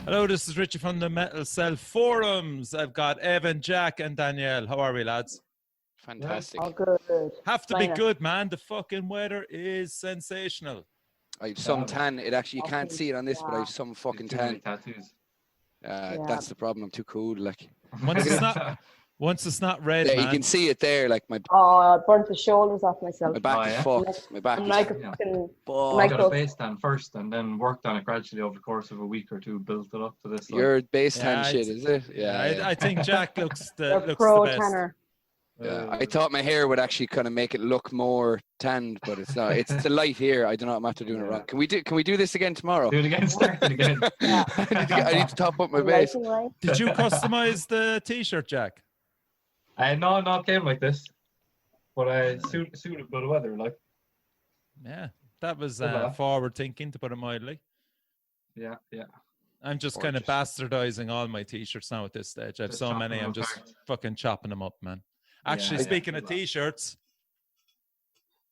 Hello, this is Richie from the Metal Cell Forums. I've got Evan, Jack, and Danielle. How are we, lads? Fantastic. Oh, good. Have to be good, man. The fucking weather is sensational. I have some tan. It actually, you can't see it on this, but I have some fucking tan. Tattoos. That's the problem. I'm too cool. Like once it's not red, yeah, man. you can see it there. Like my. Oh, I burnt the shoulders off myself. My back is fucked. My back is like fucked. I got a base tan first, and then worked on it gradually over the course of a week or two. Built it up to this. Your base tan shit, is it? Yeah. I think Jack looks the pro best. tanner. Yeah, I thought my hair would actually kind of make it look more tanned, but it's not. It's the light here. I don't know. I'm after doing it wrong. Can we do this again tomorrow? Do it again. Start it again. I need to top up my base. Did you customize the t-shirt, Jack? No, it came like this, but I suited by the weather, like. Yeah, that was forward thinking, to put it mildly. Yeah. I'm just kind of bastardizing all my t-shirts now at this stage. I have so many. I'm just fucking chopping them up, man. Actually, speaking of t-shirts.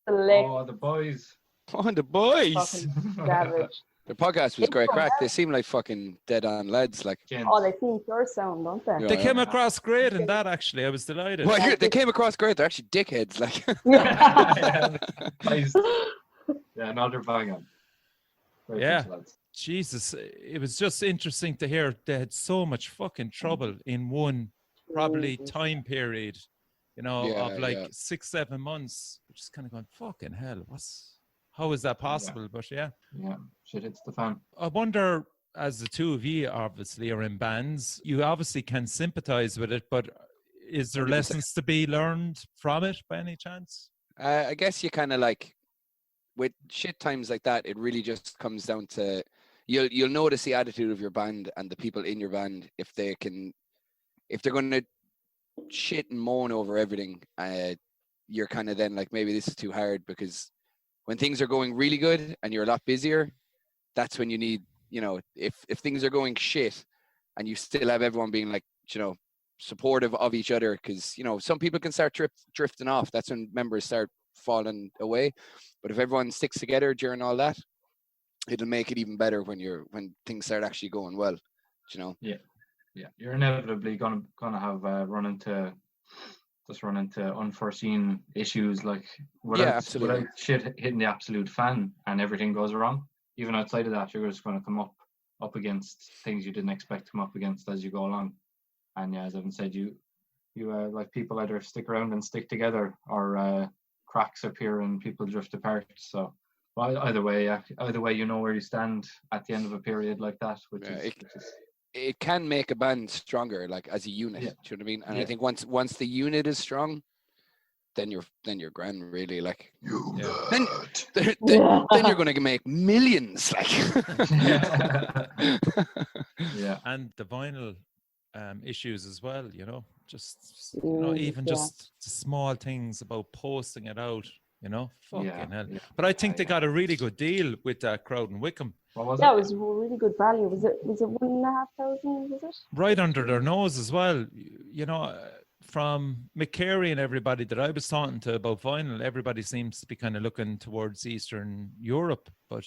Oh, the boys. Oh, the boys. Savage. The podcast was great crack. They seem like fucking dead on lads. Like, oh, they seem pure sound, don't they? They came across great in that, actually. I was delighted. Well, they came across great. They're actually dickheads. Like, Another bang on. Yeah. Jesus, it was just interesting to hear they had so much fucking trouble in one probably time period, of like 6-7 months. We're just kind of going, fucking hell, how is that possible? But shit hits the fan. I wonder, as the two of you obviously are in bands, you obviously can sympathize with it, but is there lessons to be learned from it by any chance? I guess you kind of like, with shit times like that, it really just comes down to you'll notice the attitude of your band and the people in your band if they're going to shit and moan over everything. You're kind of then like, maybe this is too hard, because when things are going really good and you're a lot busier, that's when you need, if things are going shit and you still have everyone being like, supportive of each other, because some people can start drifting off. That's when members start falling away. But if everyone sticks together during all that, it'll make it even better when things start actually going well. Yeah. You're inevitably gonna have run into unforeseen issues, like without shit hitting the absolute fan and everything goes wrong. Even outside of that, you're just going to come up against things you didn't expect to come up against as you go along. And yeah, as Evan said, you like, people either stick around and stick together, or cracks appear and people drift apart. So, well, either way, you know where you stand at the end of a period like that, which is it can make a band stronger, like as a unit. Do you know what I mean? And I think once the unit is strong, then you're grand, really. Like, then you're going to make millions. Like, and the vinyl issues as well. Just even just small things about posting it out. Fucking hell. But I think they got a really good deal with that crowd in Wickham. It was a really good value. Was it 1,500? Was it right under their nose as well? From McCary and everybody that I was talking to about vinyl, everybody seems to be kind of looking towards Eastern Europe, but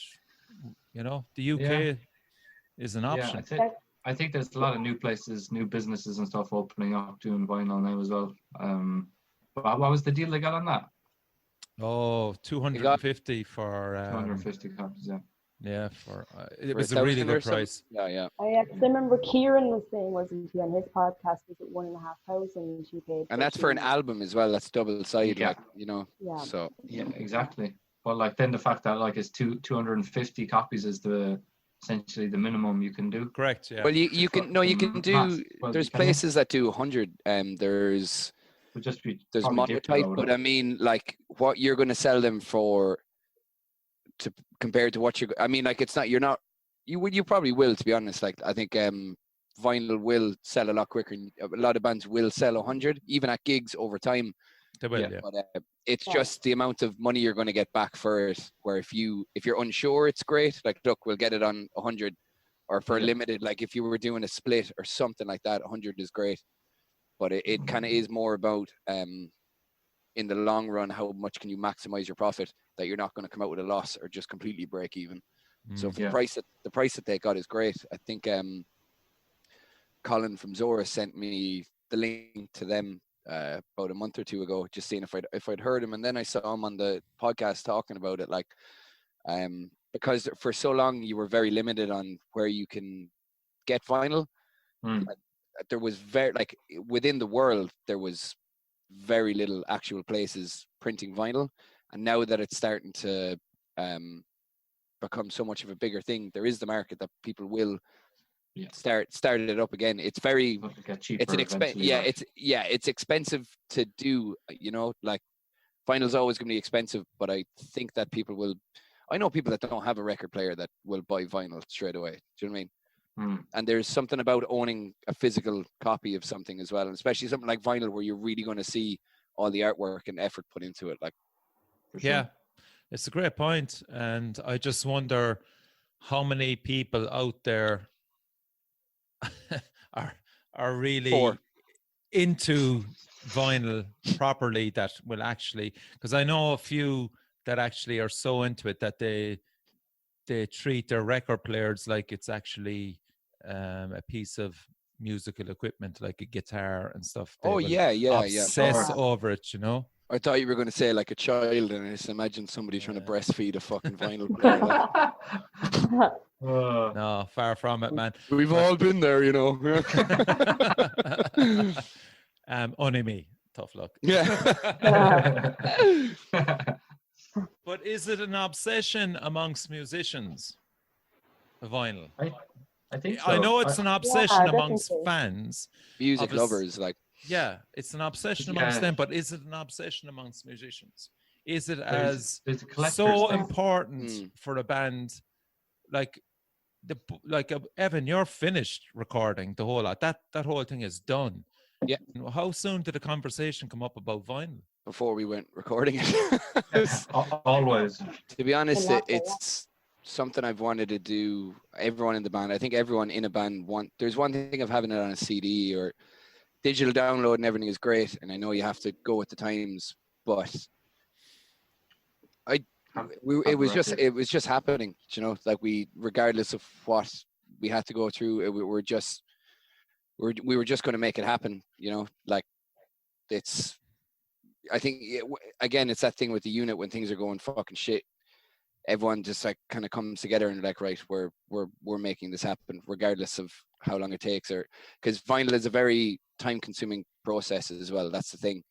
the UK is an option. I think there's a lot of new places, new businesses and stuff opening up doing vinyl now as well. But what was the deal they got on that? Oh, 250 for 250 copies, yeah, it was a really good price. Yeah. I remember Kieran was saying, wasn't he, on his podcast, was it 1,500 she paid? And that's for an album as well. That's double sided, Yeah. So yeah, exactly. But like, then the fact that like it's 250 copies is essentially the minimum you can do. Correct. Yeah. Well, you can do. There's places that do 100. There's monotype, but I mean, like, what you're going to sell them for, compared to what you probably will, to be honest. Like, I think vinyl will sell a lot quicker. A lot of bands will sell 100 even at gigs over time. They will, yeah. But it's just the amount of money you're going to get back for it, where if you're unsure, it's great, like, look, we'll get it on 100, or for limited, like if you were doing a split or something like that, 100 is great. But it kind of is more about, in the long run, how much can you maximize your profit, that you're not going to come out with a loss or just completely break even. So for the price that they got is great. I think Colin from Zora sent me the link to them about a month or two ago, just seeing if I'd heard him, and then I saw him on the podcast talking about it, like, because for so long you were very limited on where you can get vinyl. There was within the world there was very little actual places printing vinyl, and now that it's starting to become so much of a bigger thing, there is the market that people will start it up again. It's very it's expensive to do, you know, like vinyl's always going to be expensive, but I think that I know people that don't have a record player that will buy vinyl straight away. Do you know what I mean? And there's something about owning a physical copy of something as well, and especially something like vinyl where you're really going to see all the artwork and effort put into it. Like, yeah, it's a great point, and I just wonder how many people out there are really into vinyl properly that will actually, because I know a few that actually are so into it that they treat their record players like it's actually a piece of musical equipment, like a guitar and stuff. They obsess over it, you know. I thought you were going to say like a child, and I just imagine somebody trying to breastfeed a fucking vinyl player. No, far from it, man. We've all been there, you know. Only me. Tough luck. Yeah. But is it an obsession amongst musicians, vinyl? I think so. I know it's an obsession amongst fans. Music lovers, like. Yeah, it's an obsession amongst them, but is it an obsession amongst musicians? Is it as so important for a band? Like Evan, you're finished recording the whole lot. That whole thing is done. Yeah. How soon did the conversation come up about vinyl? Before we went recording it. Always. To be honest, it's something I've wanted to do. Everyone in the band, I think everyone in a band there's one thing of having it on a CD or digital download and everything is great, and I know you have to go with the times, but it was just happening, you know, like regardless of what we had to go through, we were just going to make it happen, you know. Like, I think again, it's that thing with the unit when things are going fucking shit. Everyone just like kind of comes together and like, right, we're making this happen, regardless of how long it takes, or because vinyl is a very time-consuming process as well. That's the thing.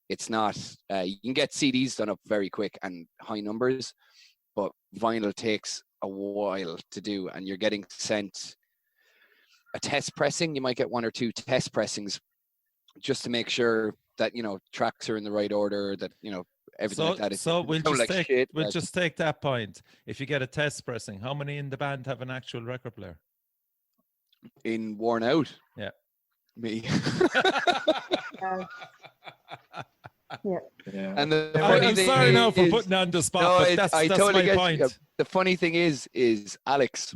It's not. You can get CDs done up very quick and high numbers, but vinyl takes a while to do, and you're getting sent a test pressing. You might get 1 or 2 test pressings just to make sure that, you know, tracks are in the right order, that, you know, everything like that. So we'll just take that point. If you get a test pressing, how many in the band have an actual record player? In Worn Out? Yeah. Me. Yeah. And I'm sorry now for putting on the spot, but that's totally my point. The funny thing is Alex,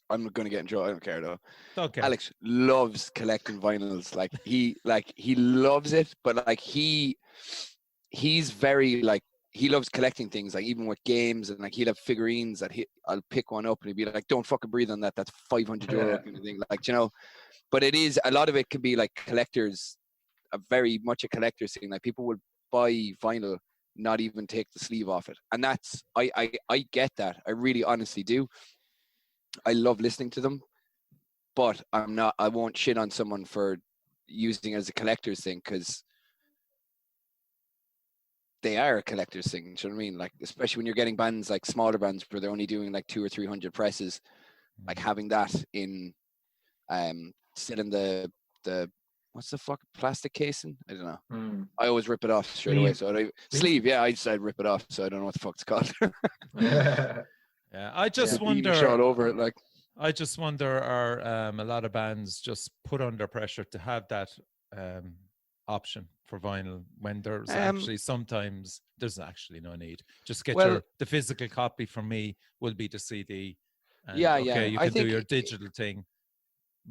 I'm going to get in trouble. I don't care though. Okay. Alex loves collecting vinyls. He loves it, but like he's very like, he loves collecting things, like even with games, and like he'll have figurines that I'll pick one up and he'd be like, don't fucking breathe on that. That's €500 kind of thing. Like, you know, but it is, a lot of it can be like collectors, very much a collector's thing. Like people will buy vinyl, not even take the sleeve off it. And that's, I get that. I really honestly do. I love listening to them, but I won't shit on someone for using it as a collector's thing, because they are a collector's thing. Do you know what I mean? Like, especially when you're getting bands like smaller bands where they're only doing like 200 or 300 presses, like having that in, still in the what's the fuck, plastic casing? I don't know. I always rip it off straight away. So sleeve, yeah, I decided rip it off. So I don't know what the fuck it's called. Yeah, I just wonder. All over it, like. I just wonder, are a lot of bands just put under pressure to have that option for vinyl when there's actually sometimes there's actually no need. Just get the physical copy from me will be the CD. And, you can do your digital thing.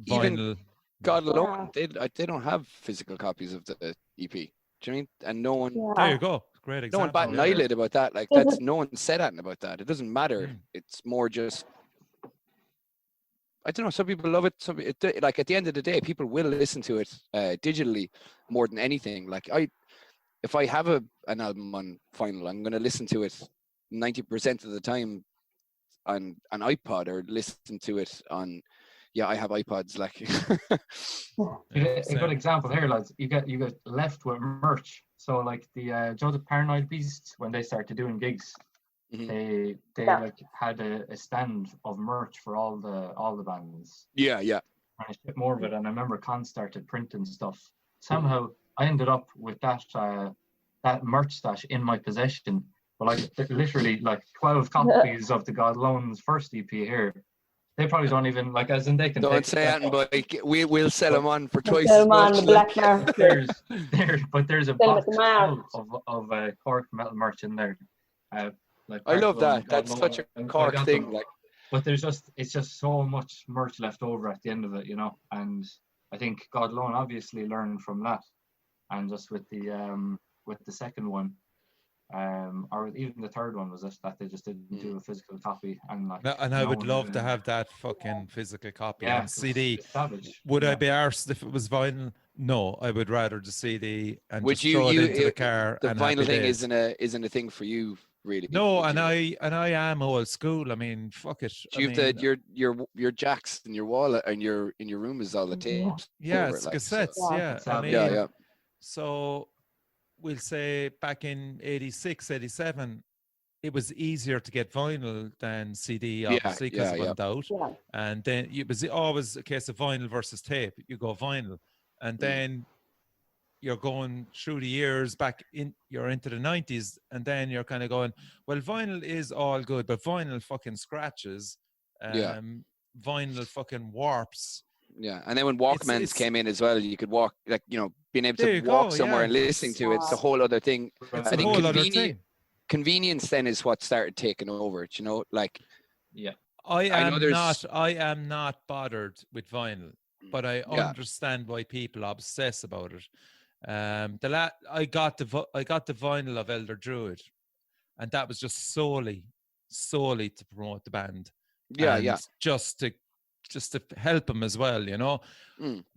Vinyl. God alone, they don't have physical copies of the EP. Do you know what I mean? And no one. There you go. Great example. No one bat an eyelid about that. Like, that's no one said anything about that. It doesn't matter. It's more just I don't know. Some people love it. Like at the end of the day, people will listen to it digitally more than anything. Like if I have an album on vinyl, I'm going to listen to it 90% of the time on an iPod, or listen to it on. Yeah, I have iPods. Like a good example here, lads. You get left with merch. So like the Joe the Paranoid Beast, when they started doing gigs, they like had a stand of merch for all the bands. Yeah. And I shipped more of it, and I remember Con started printing stuff. Somehow I ended up with that merch stash in my possession. But like literally like 12 copies of the God Loan's first EP here. They probably don't even like, as in they can. Don't say that, but we'll sell them on for twice Sell as them on much. the black market. There's a Sell them box at the full of Cork metal merch in there. Like I love that. God That's Loan, such a Cork thing. Like, but it's just so much merch left over at the end of it, you know. And I think God Loan obviously learned from that, and just with the second one. Or even the third one was that they just didn't do a physical copy, and like. And I would love to have that fucking physical copy on CD. Would I be arsed if it was vinyl? No, I would rather the CD and just throw it into the car. The and vinyl thing isn't a thing for you, really. No, and I am old school. I mean, fuck it. Do you have your jacks in your wall and in your room is all the tapes? Yeah, it's cassettes. So. Yeah, I mean, yeah. So we'll say back in 86, 87, it was easier to get vinyl than CD, obviously, because it went out. Yeah. And then it was always a case of vinyl versus tape. You go vinyl. And then you're going through the years you're into the 90s, and then you're kind of going, well, vinyl is all good, but vinyl fucking scratches. Vinyl fucking warps. Yeah, and then when Walkmans came in as well, you could walk, like, you know, being able to walk somewhere and listening to it's a whole other thing. It's a whole other thing. Convenience then is what started taking over it, you know, like. Yeah. I am not bothered with vinyl, but I understand why people obsess about it. I got the vinyl of Elder Druid, and that was just solely to promote the band. Yeah. Just to help him as well, you know.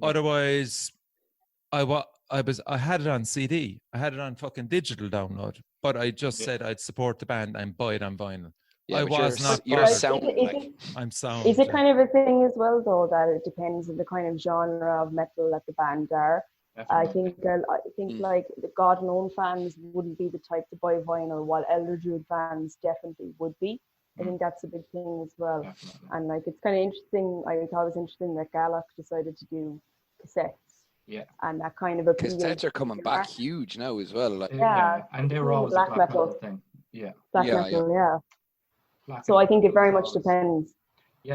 Otherwise, I had it on CD. I had it on fucking digital download, but I just said I'd support the band and buy it on vinyl. Yeah, I was not. You're sound. I'm sound. Is it kind of a thing as well, though, that it depends on the kind of genre of metal that the band are? Definitely. I think like the God Alone fans wouldn't be the type to buy vinyl, while Elder Druid fans definitely would be. I think that's a big thing as well. Definitely. And like, it's kind of interesting. I thought it was interesting that Gallock decided to do cassettes. Yeah. And that kind of appeal. Cassettes are coming back huge now as well. Like, and they were always a black metal thing. Yeah. Black metal, yeah. So I think it very much depends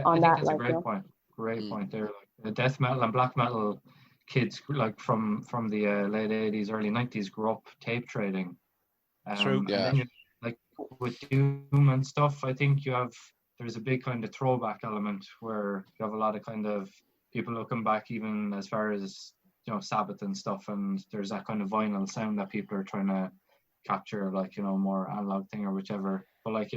on that. That's a great point. Great point there. Like, the death metal and black metal kids, like from the late 80s, early 90s, grew up tape trading. True. Yeah. Like with Doom and stuff, I think there's a big kind of throwback element where you have a lot of kind of people looking back even as far as, you know, Sabbath and stuff, and there's that kind of vinyl sound that people are trying to capture, like, you know, more analog thing or whichever. But like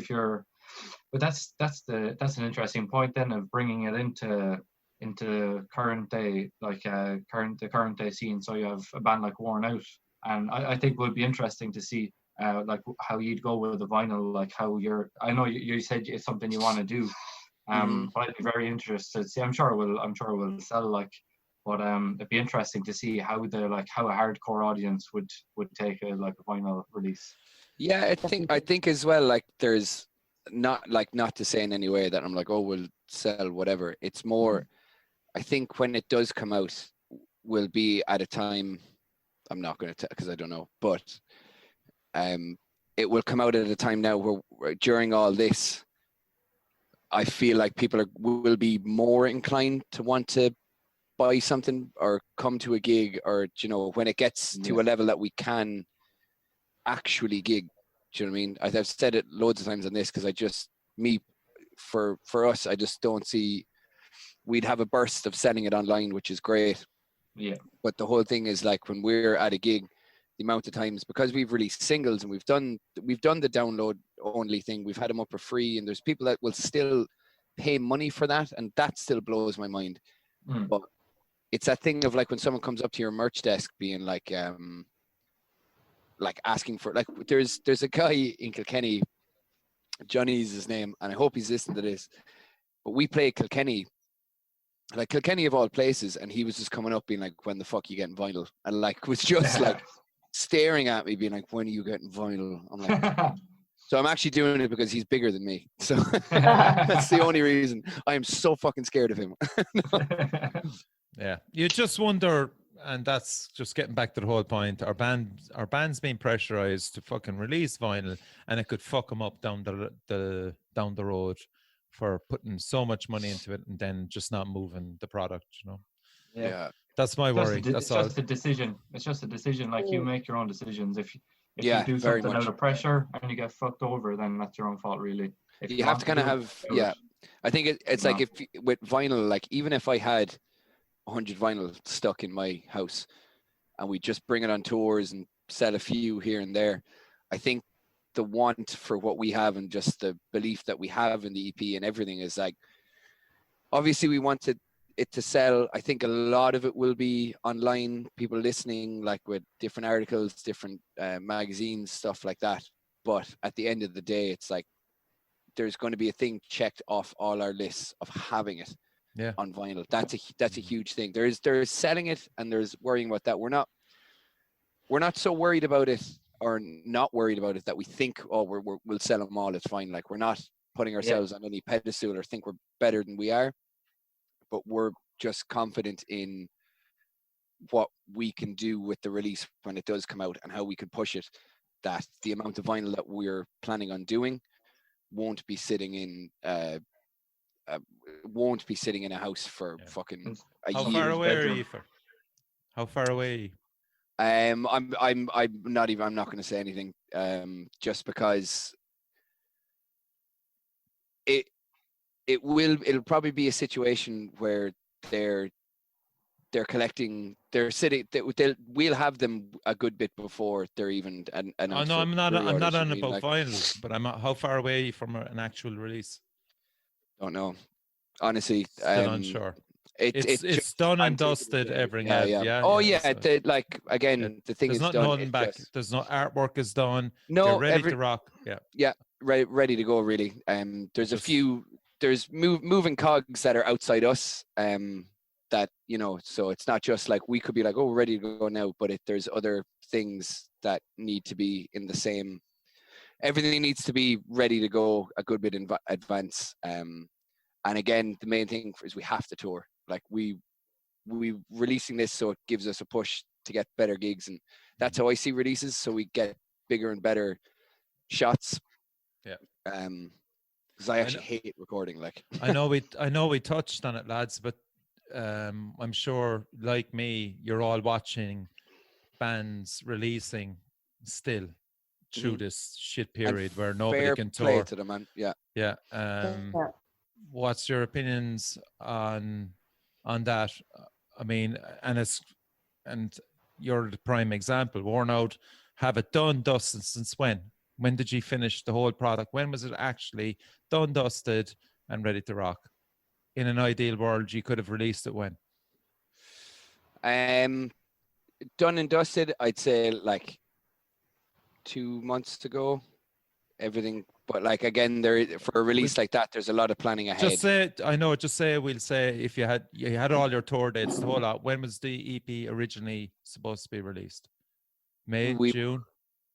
but that's an interesting point then of bringing it into current day, like the current day scene. So you have a band like Worn Out, and I think it would be interesting to see like how you'd go with the vinyl, like how I know you said it's something you want to do, but I'd be very interested to see. I'm sure it will sell, like, but it'd be interesting to see how a hardcore audience would take a vinyl release. Yeah, I think as well, like, there's not to say in any way that I'm like, oh, we'll sell whatever. It's more, I think when it does come out will be at a time, I'm not going to tell because I don't know, but it will come out at a time now where during all this, I feel like people will be more inclined to want to buy something or come to a gig, or, you know, when it gets to a level that we can actually gig. Do you know what I mean? I've said it loads of times on this because for us, I just don't see, we'd have a burst of selling it online, which is great. Yeah. But the whole thing is, like, when we're at a gig, the amount of times, because we've released singles and we've done the download only thing, we've had them up for free, and there's people that will still pay money for that, and that still blows my mind. But it's that thing of like when someone comes up to your merch desk being like asking for, like, there's a guy in Kilkenny, Johnny's his name, and I hope he's listening to this, but we play Kilkenny, like Kilkenny of all places, and he was just coming up being like, when the fuck you getting vinyl? And like was just like staring at me being like, when are you getting vinyl? I'm like, so I'm actually doing it because he's bigger than me, so that's the only reason. I am so fucking scared of him. Yeah, you just wonder, and that's just getting back to the whole point. Our band's being pressurized to fucking release vinyl, and it could fuck them up down the road for putting so much money into it and then just not moving the product. You know. Yeah. That's my worry. It's just a decision. It's just a decision. Like, you make your own decisions. If you do something out of pressure and you get fucked over, then that's your own fault, really. If you have to kind of have, I think it's like, if with vinyl, like even if I had 100 vinyl stuck in my house and we just bring it on tours and sell a few here and there, I think the want for what we have and just the belief that we have in the EP and everything is like, obviously we wanted it to sell. I think a lot of it will be online, people listening, like with different articles, different magazines, stuff like that. But at the end of the day, it's like there's going to be a thing checked off all our lists of having it on vinyl. That's a huge thing. There's selling it and there's worrying about that. We're not so worried about it, or not worried about it, that we think, oh, we'll sell them all, it's fine. Like, we're not putting ourselves on any pedestal or think we're better than we are, but we're just confident in what we can do with the release when it does come out and how we can push it, that the amount of vinyl that we're planning on doing won't be sitting in a house for fucking a year. How far away are you? How far away? I'm not going to say anything, just because it'll probably be a situation where they're collecting, we'll have them a good bit before they're even announced. Oh no, I'm not on about vinyl, but how far away from an actual release? Don't know, honestly. Still unsure. It's done and dusted, everything. Oh yeah. So, the thing is done. Nothing back. There's no artwork is done. No, they're ready to rock. Yeah, ready to go. Really. There's a few. There's moving cogs that are outside us. That, you know, so it's not just like we could be like, oh, we're ready to go now, but there's other things that need to be in the same. Everything needs to be ready to go a good bit in advance. And again, the main thing is we have to tour. Like, we releasing this, so it gives us a push to get better gigs, and that's how I see releases. So we get bigger and better shots. Yeah. Because I actually hate recording. Like, I know we touched on it, lads, but I'm sure, like me, you're all watching bands releasing still through this shit period where nobody can tour. Fair play to them, man. Yeah. What's your opinions on that? I mean, and you're the prime example. Worn Out have it done, dusted since when? When did you finish the whole product? When was it actually done, dusted, and ready to rock? In an ideal world, you could have released it when? Done and dusted, I'd say like 2 months ago. Everything, but like, again, for a release like that, there's a lot of planning ahead. We'll say if you had all your tour dates, the whole lot. When was the EP originally supposed to be released? May, June?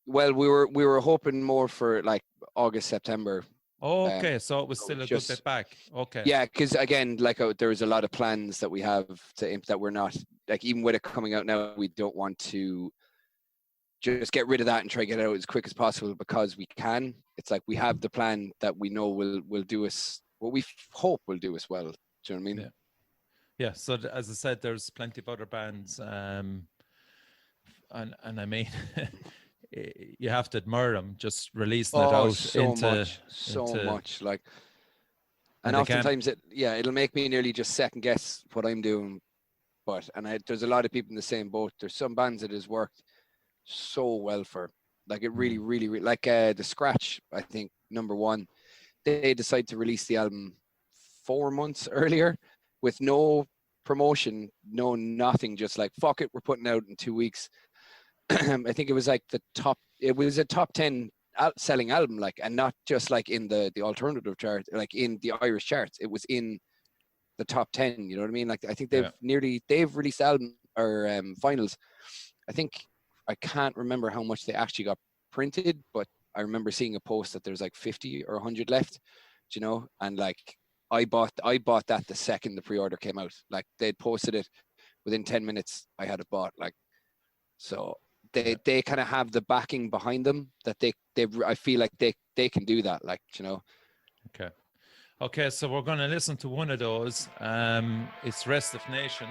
Well, we were hoping more for like August, September. Oh, okay, so it was still a good bit back. Okay. Yeah, because again, like, there was a lot of plans that we have that we're not, like, even with it coming out now, we don't want to just get rid of that and try to get it out as quick as possible, because we can. It's like we have the plan that we know will do us what we hope will do us well. Do you know what I mean? Yeah. So as I said, there's plenty of other bands, and I mean, you have to admire them just releasing it out so much. Like, and oftentimes it'll make me nearly just second guess what I'm doing. But there's a lot of people in the same boat. There's some bands that has worked so well for, like, it really, really, really, like the Scratch, I think, number one, they decided to release the album 4 months earlier with no promotion, no nothing, just like, fuck it, we're putting out in 2 weeks. I think it was like it was a top 10 selling album, like, and not just like in the alternative chart, like in the Irish charts. It was in the top 10, you know what I mean? Like, I think they've released album or vinyls. I think, I can't remember how much they actually got printed, but I remember seeing a post that there's like 50 or 100 left, you know, and like I bought that the second the pre-order came out. Like, they'd posted it within 10 minutes, I had it bought. Like, so they kind of have the backing behind them that they I feel like they can do that, like, you know. Okay, so we're going to listen to one of those. It's Rest of Nation.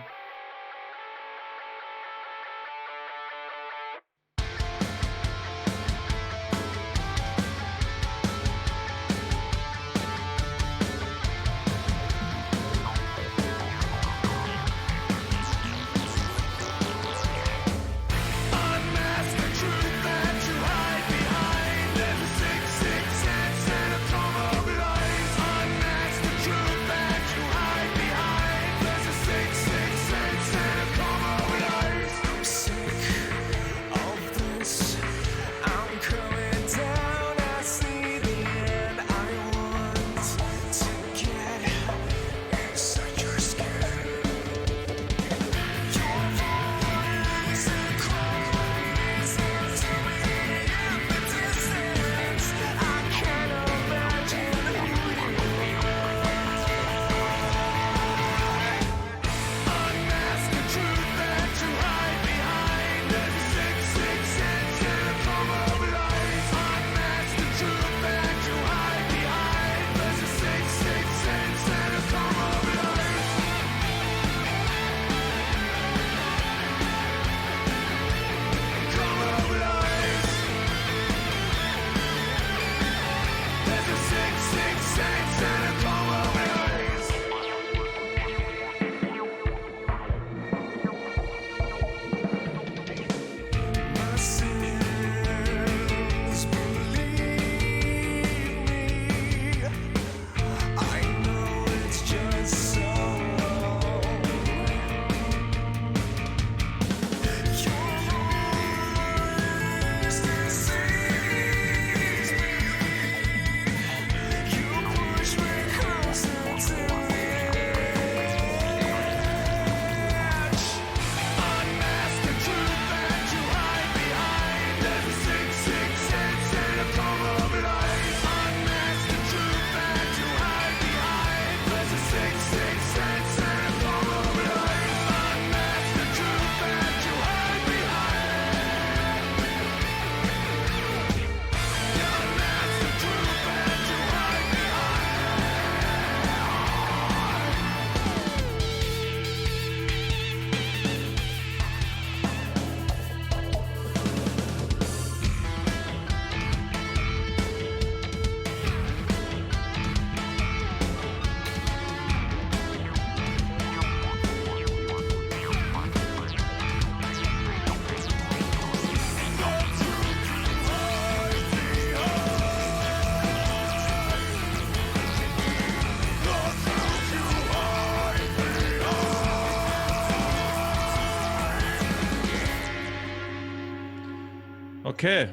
Okay,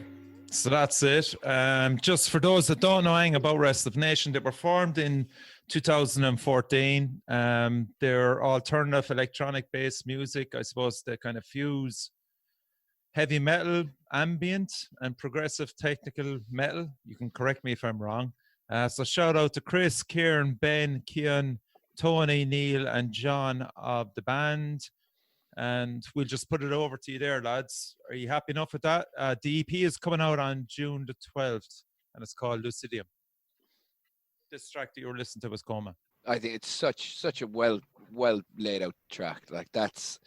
so that's it. Just for those that don't know anything about Rest of Nation, they were formed in 2014. They're alternative electronic-based music. I suppose they kind of fuse heavy metal, ambient, and progressive technical metal. You can correct me if I'm wrong. So shout out to Chris, Kieran, Ben, Kian, Tony, Neil, and John of the band. And we'll just put it over to you there, lads. Are you happy enough with that? The EP is coming out on June the 12th, and it's called Lucidium. This track that you were listening to was Coma. I think it's such a well laid out track. Like, that's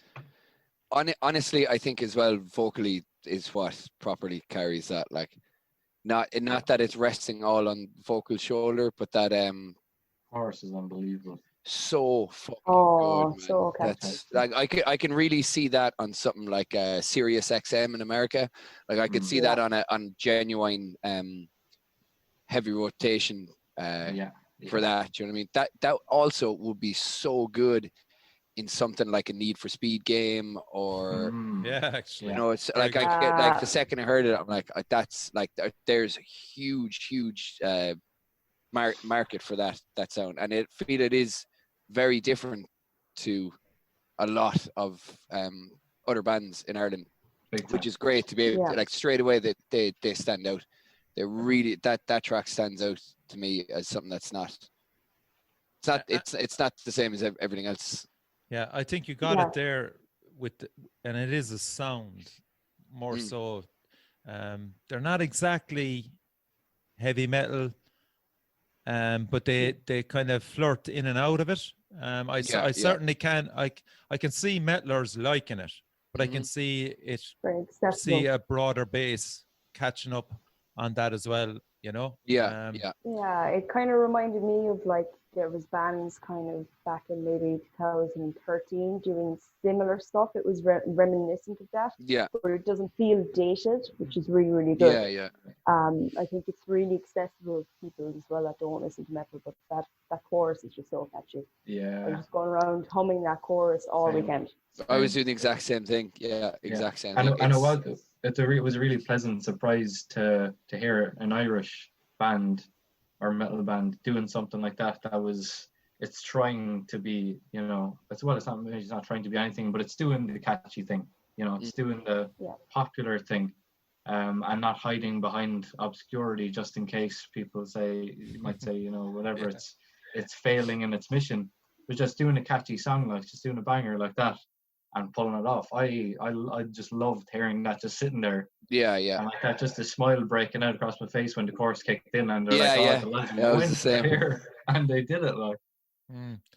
honestly, I think as well, vocally is what properly carries that. Like, not that it's resting all on vocal shoulder, but that chorus is unbelievable. So fucking good, man. So that's like, I can really see that on something like Sirius XM in America. Like, I could see that on genuine heavy rotation for that. Do you know what I mean? That also would be so good in something like a Need for Speed game, or actually, you know, it's like I get like the second I heard it, I'm like, that's like there's a huge market for that sound, and it is very different to a lot of other bands in Ireland, which is great to be able to, like, straight away that they stand out. They really that track stands out to me as something that's not. It's not the same as everything else. Yeah, I think you got it there and it is a sound more so. They're not exactly heavy metal, but they kind of flirt in and out of it. I certainly can. I can see metalers liking it, but I can see a broader base catching up on that as well. You know. Yeah. It kind of reminded me of, like, there was bands kind of back in maybe 2013 doing similar stuff. It was reminiscent of that. Yeah. But it doesn't feel dated, which is really, really good. Yeah. I think it's really accessible to people as well that don't listen to metal, but that chorus is just so catchy. Yeah. I'm just going around humming that chorus all weekend. I was doing the exact same thing. Yeah, exact same thing. And it was a really pleasant surprise to hear an Irish band or metal band doing something like that. It's trying to be, you know, it's not trying to be anything, but it's doing the catchy thing, you know, it's doing the popular thing, and not hiding behind obscurity just in case people might say, you know, whatever, it's failing in its mission, but just doing a catchy song, like just doing a banger like that and pulling it off. I just loved hearing that, just sitting there. Yeah. And like that, just a smile breaking out across my face when the chorus kicked in, and they're the legend was the same. Here, and they did it like.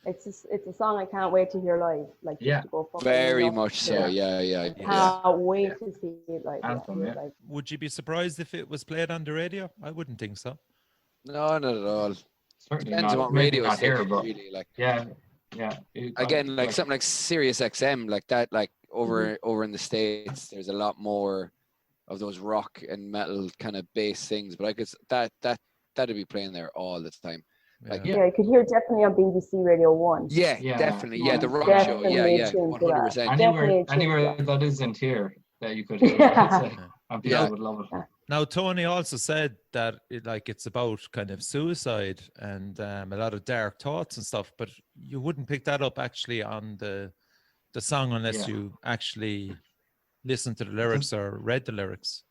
It's a song I can't wait to hear live. Like, to go very much so. Yeah. Can't wait to see it live. Anthem, Would you be surprised if it was played on the radio? I wouldn't think so. No, not at all. Certainly depends not. on what radio is here, but really, like. Yeah. Again, like something like Sirius XM, like that, like over in the States, there's a lot more of those rock and metal kind of bass things, but I guess that'd be playing there all the time. Like, you could hear definitely on BBC Radio 1. Yeah, definitely. Yeah, the rock show. Yeah, 100%. Anywhere that isn't here that you could hear. And people would love it. Now, Tony also said that it's about kind of suicide and a lot of dark thoughts and stuff, but you wouldn't pick that up actually on the song unless you actually listen to the lyrics or read the lyrics.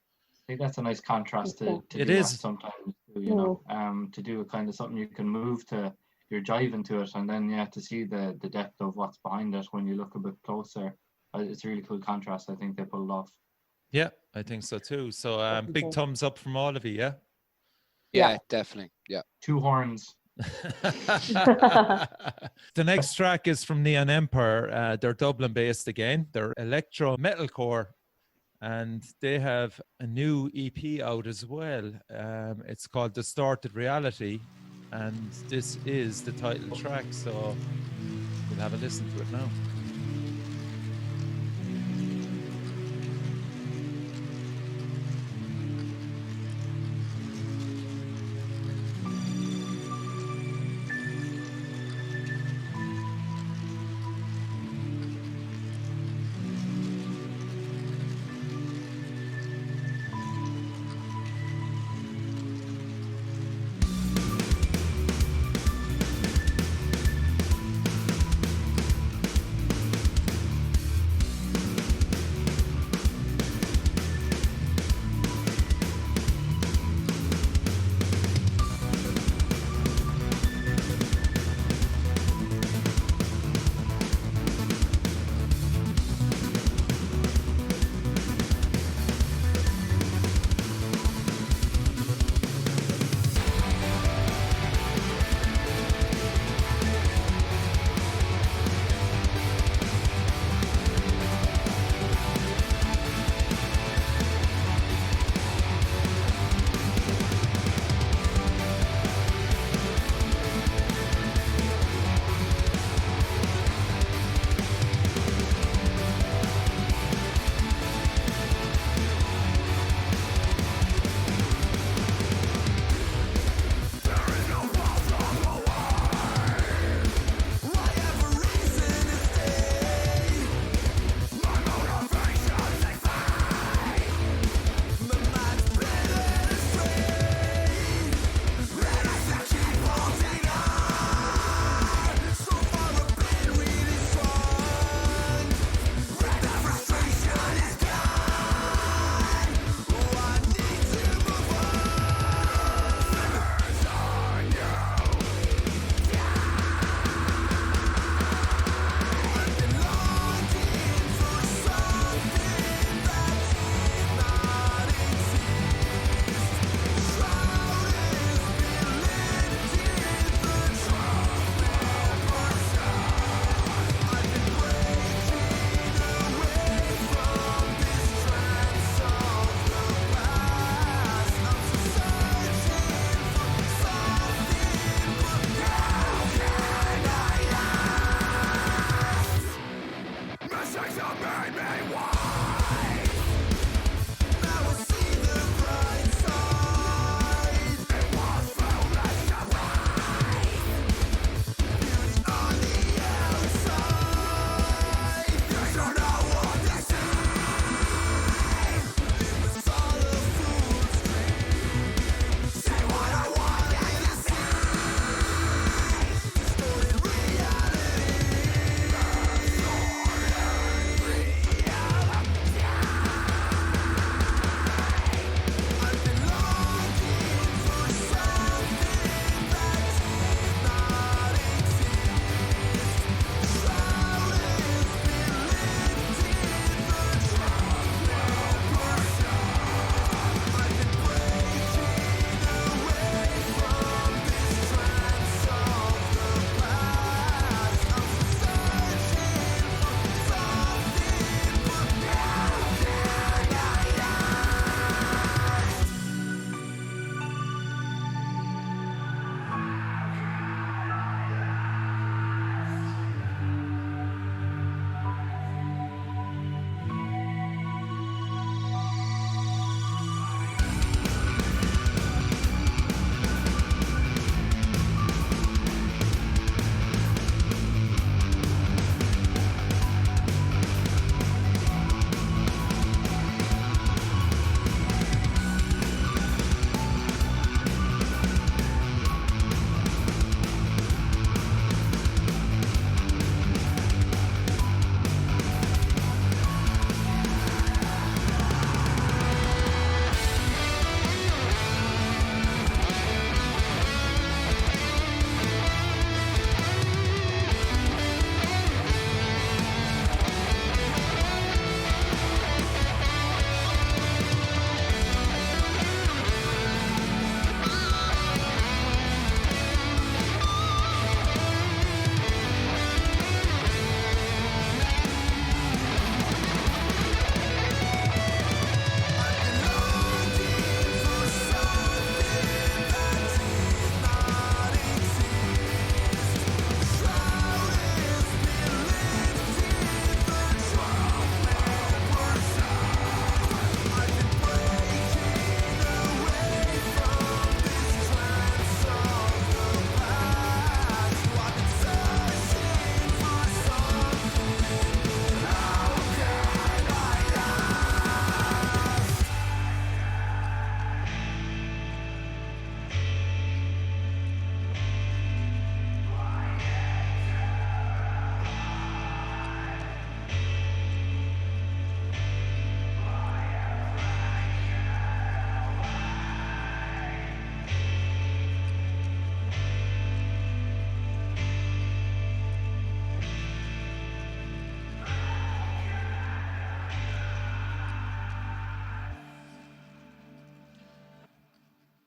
I think that's a nice contrast to it do is. That sometimes, you know, to do a kind of something you can move to, you're jiving to it, and then to see the depth of what's behind it when you look a bit closer. It's a really cool contrast. I think they pulled off. Yeah, I think so too. So big thumbs up from all of you, yeah, definitely. Yeah. 2 horns. The next track is from Neon Empire. They're Dublin based again. They're electro metalcore, and they have a new EP out as well. It's called Distorted Reality, and this is the title track, so we'll have a listen to it now.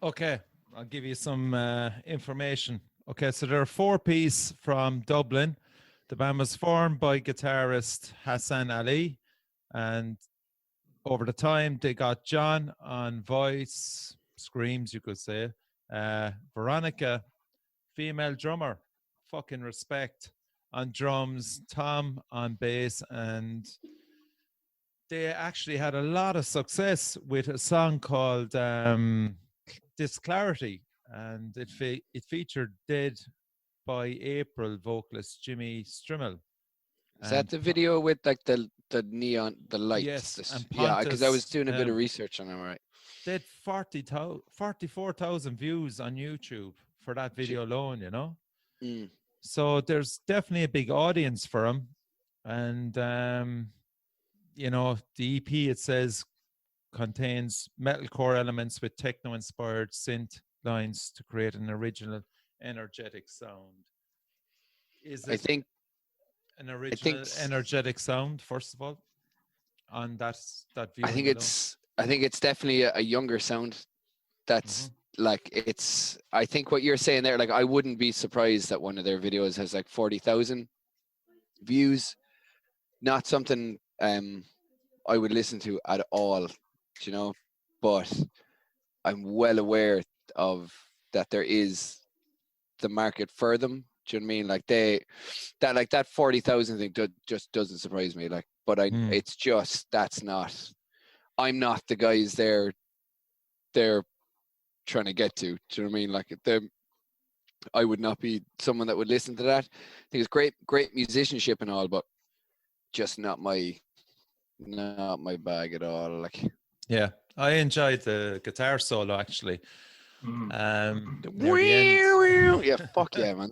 Okay, I'll give you some information. Okay, so they're a four-piece from Dublin. The band was formed by guitarist Hassan Ali, and over the time they got John on voice, screams, you could say. Veronica, female drummer, fucking respect, on drums. Tom on bass, and they actually had a lot of success with a song called This Clarity, and it featured Dead by April vocalist Jimmy Strimmel. Is that the video with like the neon, the lights? Yes, and yeah, because I was doing a bit of research on it, right? They had 44,000 views on YouTube for that video alone, you know? Mm. So there's definitely a big audience for them. And, you know, the EP, it says, contains metalcore elements with techno-inspired synth lines to create an original, energetic sound. Is it an original, energetic sound, first of all, on that view? I think it's definitely a younger sound. That's like, it's, I think what you're saying there, like, I wouldn't be surprised that one of their videos has like 40,000 views. Not something I would listen to at all, you know, but I'm well aware of that there is the market for them. Do you know what I mean? Like that 40,000 thing just doesn't surprise me. Like, but it's just, I'm not the guys they're trying to get to. Do you know what I mean? Like, I would not be someone that would listen to that. I think it's great musicianship and all, but just not my bag at all. Like, yeah, I enjoyed the guitar solo actually. Yeah, fuck yeah, man.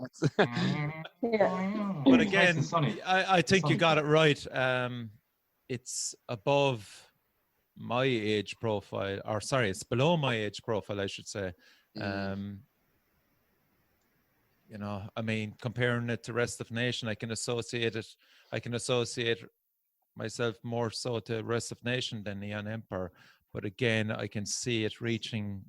Yeah. But again, I think you got it right. It's above my age profile, or sorry, it's below my age profile, I should say. You know, I mean, comparing it to Rest of Nation, I can associate myself more so to Rest of Nation than Neon Empire. But again, I can see it reaching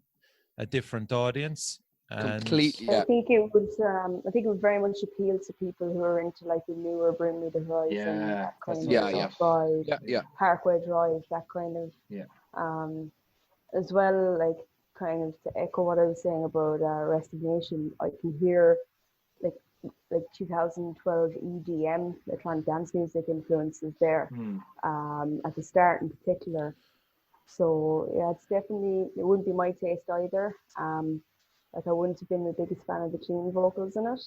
a different audience. Completely. Yeah. I think it would very much appeal to people who are into like the newer Bring Me the Horizon, that kind of vibe, Parkway Drive, that kind of as well, like kind of to echo what I was saying about Rest of Nation, I can hear like 2012 EDM, electronic dance music influences there at the start in particular. So yeah, it wouldn't be my taste either. Like, I wouldn't have been the biggest fan of the clean vocals in it.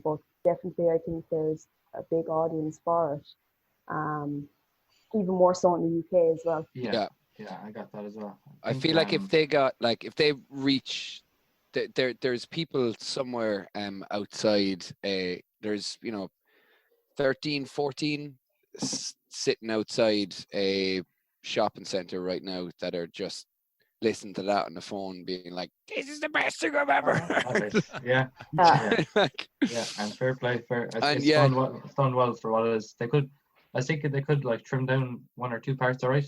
But definitely I think there's a big audience for it. Even more so in the UK as well. Yeah, I got that as well. I feel like if they reach, there's people somewhere outside there's, you know, 13, 14 sitting outside a shopping center right now that are just listening to that on the phone being like, this is the best thing I've ever heard. Yeah. And fair play. It's done well for what it is. I think they could like trim down one or two parts, all right?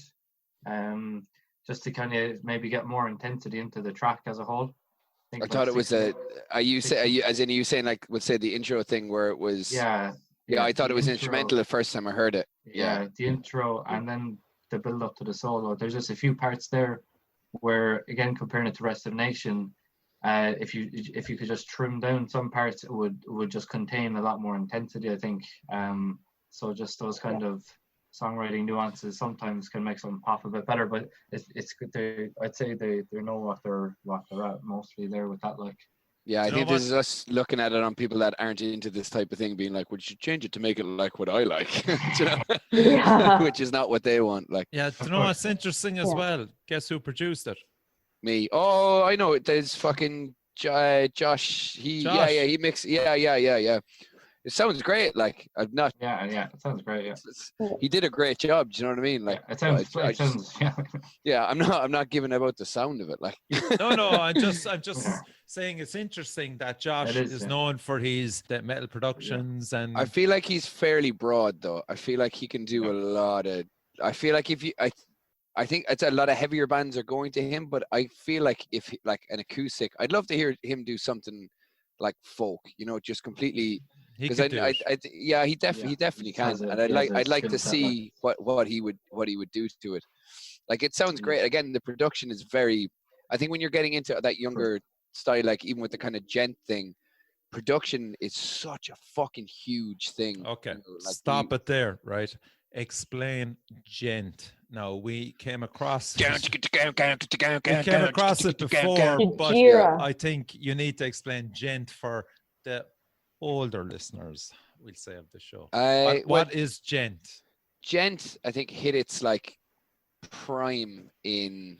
Just to kind of maybe get more intensity into the track as a whole. I thought it was are you saying like, let's say the intro thing where it was I thought it was instrumental the first time I heard it. The intro and then the build up to the solo. There's just a few parts there where, again, comparing it to Rest of Nation, if you could just trim down some parts, it would just contain a lot more intensity, I think. So just those kind of songwriting nuances sometimes can make something pop a bit better, but it's good. I'd say they know what they're at mostly there with that. Like, yeah, I think this is us looking at it on people that aren't into this type of thing, being like, "Would you change it to make it like what I like?" You know? Which is not what they want. Like, yeah, do you know what's interesting as well? Guess who produced it? Me. Oh, I know it. There's fucking Josh. Josh. He mixed. Yeah. It sounds great. Like, I'm not. Yeah. It sounds great. Yeah. He did a great job. Do you know what I mean? Like, it sounds. Yeah. I'm not giving about the sound of it. Like. No. I'm just saying it's interesting that Josh is known for his metal productions, and I feel like he's fairly broad though. I feel like he can do a lot of. I feel like I think it's a lot of heavier bands are going to him, but I feel like if like an acoustic, I'd love to hear him do something like folk, just completely. Because yeah, he definitely can, and I'd like to see what he would do to it. Like it sounds great. Again, the production is very. I think when you're getting into that younger style, like even with the kind of gent thing, production is such a fucking huge thing. Okay, stop it there, right? Explain gent. Now we came across it before, but I think you need to explain gent for the older listeners, we'll say, of the show. What is gent? Gent, I think, hit its like prime in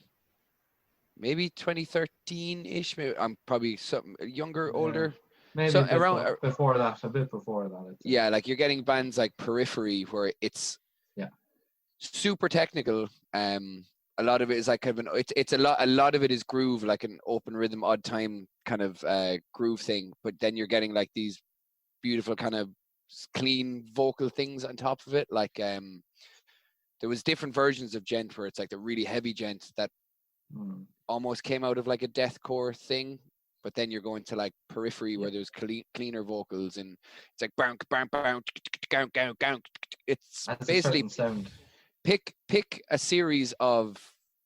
maybe 2013-ish. Maybe I'm probably something younger, older. Maybe so around a bit before that. Yeah, like you're getting bands like Periphery where it's super technical. A lot of it is like kind of it's a lot of it is groove, like an open rhythm, odd time kind of groove thing. But then you're getting like these beautiful kind of clean vocal things on top of it. Like there was different versions of gent where it's like the really heavy gent that almost came out of like a deathcore thing. But then you're going to like Periphery where there's cleaner vocals and it's like bounce. It's basically pick a series of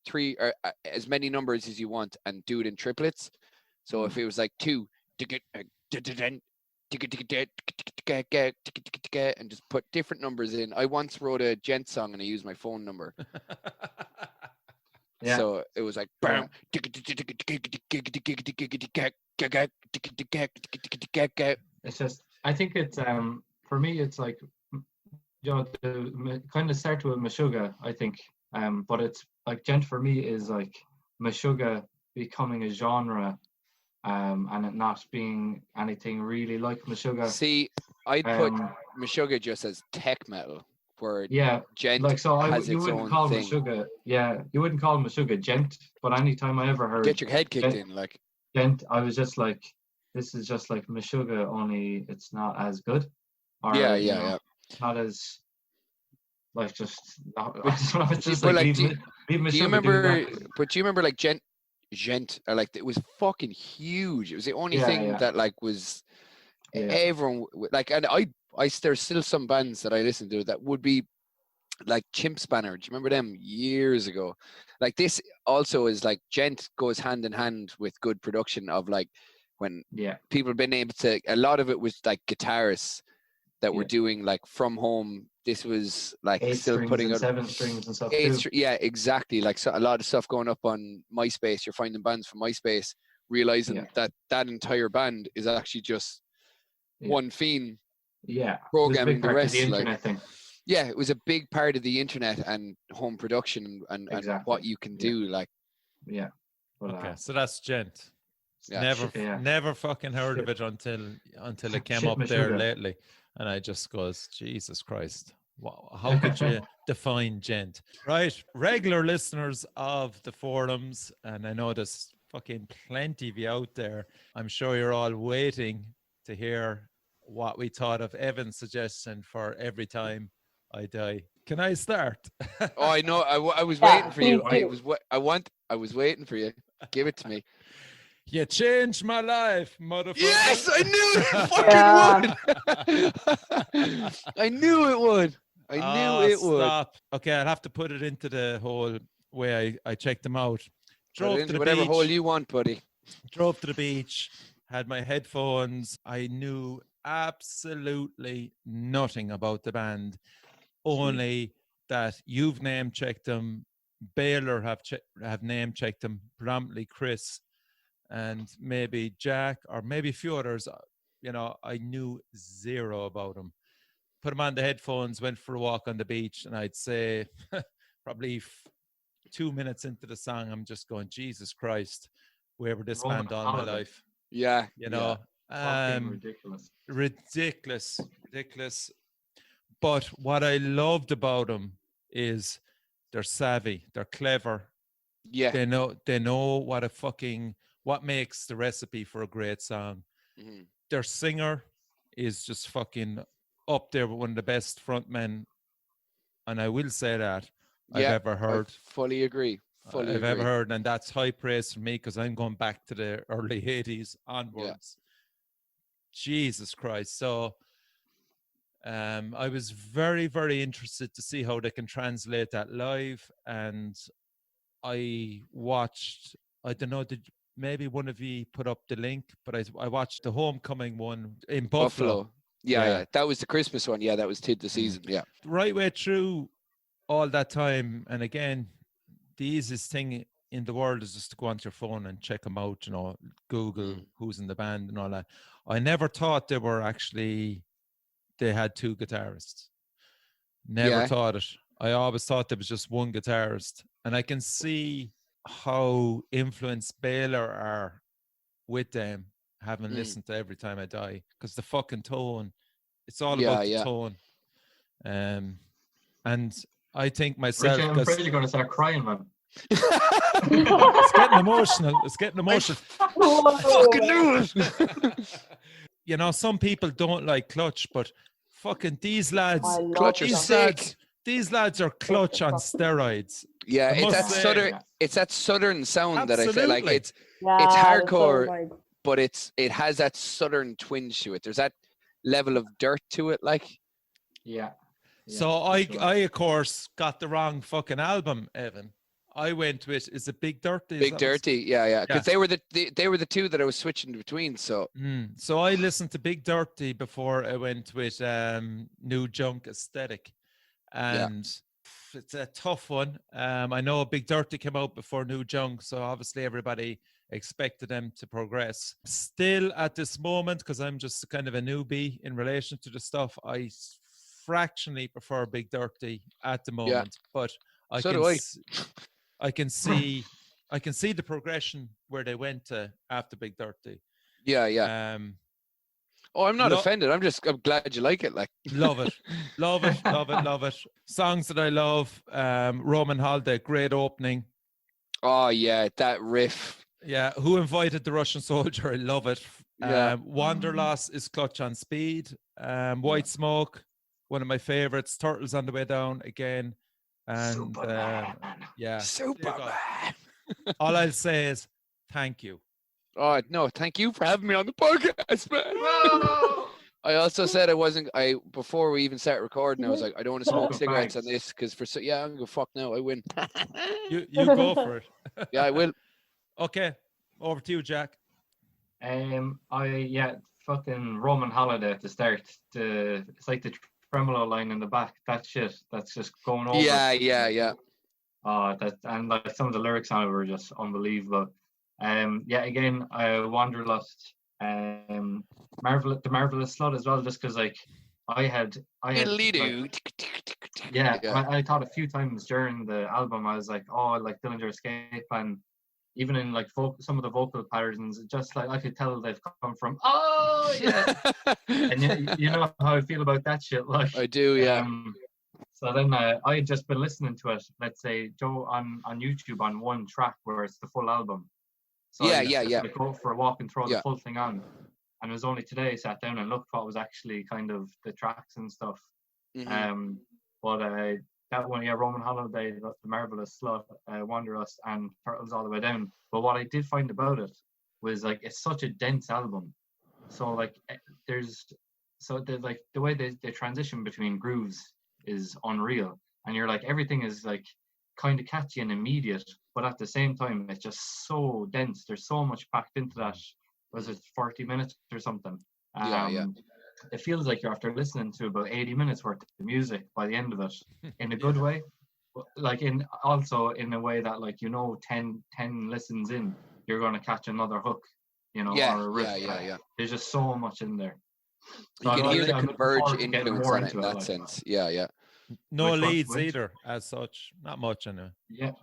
3 or as many numbers as you want and do it in triplets. So if it was like 2 and just put different numbers in. I once wrote a gent song and I used my phone number. Yeah. So it was like it's just I think it's for me it's like the kind of start with Meshuggah, I think. But it's like gent for me is like Meshuggah becoming a genre and it not being anything really like Meshuggah. See, I'd put Meshuggah just as tech metal. Where gent like so has you its wouldn't own call thing. Meshuggah, you wouldn't call Meshuggah gent, but anytime I ever heard get your head kicked in like gent, I was just like, this is just like Meshuggah, only it's not as good. Or, not as like just it's just like leave Meshuggah. Do you remember? But do you remember like gent? Like it was fucking huge. It was the only thing that like was everyone like, and there's still some bands that I listen to that would be like Chimp Spanner. Do you remember them years ago? Like this also is like gent goes hand in hand with good production of like when people have been able to. A lot of it was like guitarists that were doing like from home. This was like 8 still putting out 7 strings and stuff. Yeah, exactly. Like so a lot of stuff going up on MySpace. You're finding bands from MySpace, realizing that entire band is actually just one fiend. Yeah, programming the rest. The internet thing. Yeah, it was a big part of the internet and home production and what you can do. Like, okay, so that's gent. Never fucking heard of it until it came up there lately, and I just goes, Jesus Christ, wow, how could you define gent? Right, regular listeners of the forums, and I know there's fucking plenty of you out there. I'm sure you're all waiting to hear what we thought of Evan's suggestion for Every Time I Die. Can I start? Oh, I know. I was waiting for you. I was waiting for you. Give it to me. You changed my life, motherfucker. Yes, I knew it fucking would. I knew it would. Stop. Okay, I'll have to put it into the whole way I checked them out. Drove to the whatever beach, hole you want, buddy. Drove to the beach, had my headphones. I knew absolutely nothing about the band, only that you've name checked them. Baylor have name checked them, predominantly Chris, and maybe Jack, or maybe a few others. I knew zero about them. Put them on the headphones, went for a walk on the beach, and I'd say probably 2 minutes into the song, I'm just going, Jesus Christ, where were this band all my life? Yeah, ridiculous. But what I loved about them is they're savvy, they're clever. Yeah, they know what makes the recipe for a great song. Mm-hmm. Their singer is just fucking up there with one of the best frontmen, and I will say that I've ever heard. I fully agree. I've ever heard, and that's high praise for me because I'm going back to the early 80s onwards. Jesus Christ. So I was very, very interested to see how they can translate that live. And I watched, I don't know, maybe one of you put up the link, but I watched the homecoming one in Buffalo. Yeah. That was the Christmas one. Yeah, that was the season. Yeah. Right way through all that time. And again, the easiest thing in the world is just to go onto your phone and check them out, you know, Google who's in the band and all that. I never thought they had two guitarists. Never thought it. I always thought there was just one guitarist. And I can see how influenced Baylor are with them, having listened to Every Time I Die, because the fucking tone, it's all about the tone. And I think myself, Richard, I'm afraid you're going to start crying, man. It's getting emotional. I fucking knew it. You know, some people don't like Clutch, but fucking these lads, these lads are Clutch on steroids. Yeah, it's that southern sound that I feel like it's hardcore, but it has that southern twinge to it. There's that level of dirt to it, like. Yeah. So I of course got the wrong fucking album, Evan. I went with, is it Big Dirty? Big Dirty, yeah. Because they were the two that I was switching between. So so I listened to Big Dirty before I went with New Junk Aesthetic, and it's a tough one. I know Big Dirty came out before New Junk, so obviously everybody expected them to progress. Still at this moment, because I'm just kind of a newbie in relation to the stuff, I fractionally prefer Big Dirty at the moment, but I can see the progression where they went to after Big Dirty. Yeah. I'm not offended. I'm glad you like it. Like, love it. Songs that I love. Roman Holiday, great opening. Oh yeah, that riff. Yeah, Who Invited the Russian Soldier? I love it. Wanderlust is Clutch on Speed. White Smoke, one of my favorites. Turtles on the Way Down again. And Superman. Superman. All I'll say is thank you. Oh no, thank you for having me on the podcast, man. No! I also said before we even started recording, I was like, I don't want to smoke cigarettes on this because I'm gonna go fuck now. I win. You go for it. Yeah, I will. Okay, over to you, Jack. Fucking Roman Holiday at the start. It's like the tremolo line in the back. That shit. That's just going over. Yeah. And like some of the lyrics on it were just unbelievable. Again, Wanderlust, the Marvelous Slut as well, just because like I had I thought a few times during the album I was like, oh, like Dillinger Escape, and even in like some of the vocal patterns, just like I could tell they've come from and you know how I feel about that shit, like I do, yeah. So then I had just been listening to it, let's say Joe on YouTube on one track where it's the full album. So I go for a walk and throw the full thing on. And it was only today I sat down and looked what was actually kind of the tracks and stuff. That one, Roman Holiday, The Marvelous Slut, Wanderlust, and Turtles All the Way Down. But what I did find about it was like it's such a dense album. So like the way they transition between grooves is unreal, and you're like everything is like kind of catchy and immediate, but at the same time it's just so dense. There's so much packed into that. Was it 40 minutes or something? It feels like you're after listening to about 80 minutes worth of music by the end of it, in a good way, like in a way that like 10 listens in you're going to catch another hook, or a riff. There's just so much in there. So you can hear the Converge influence on it in that sense. No leads either, as such. Not much in it. Yeah.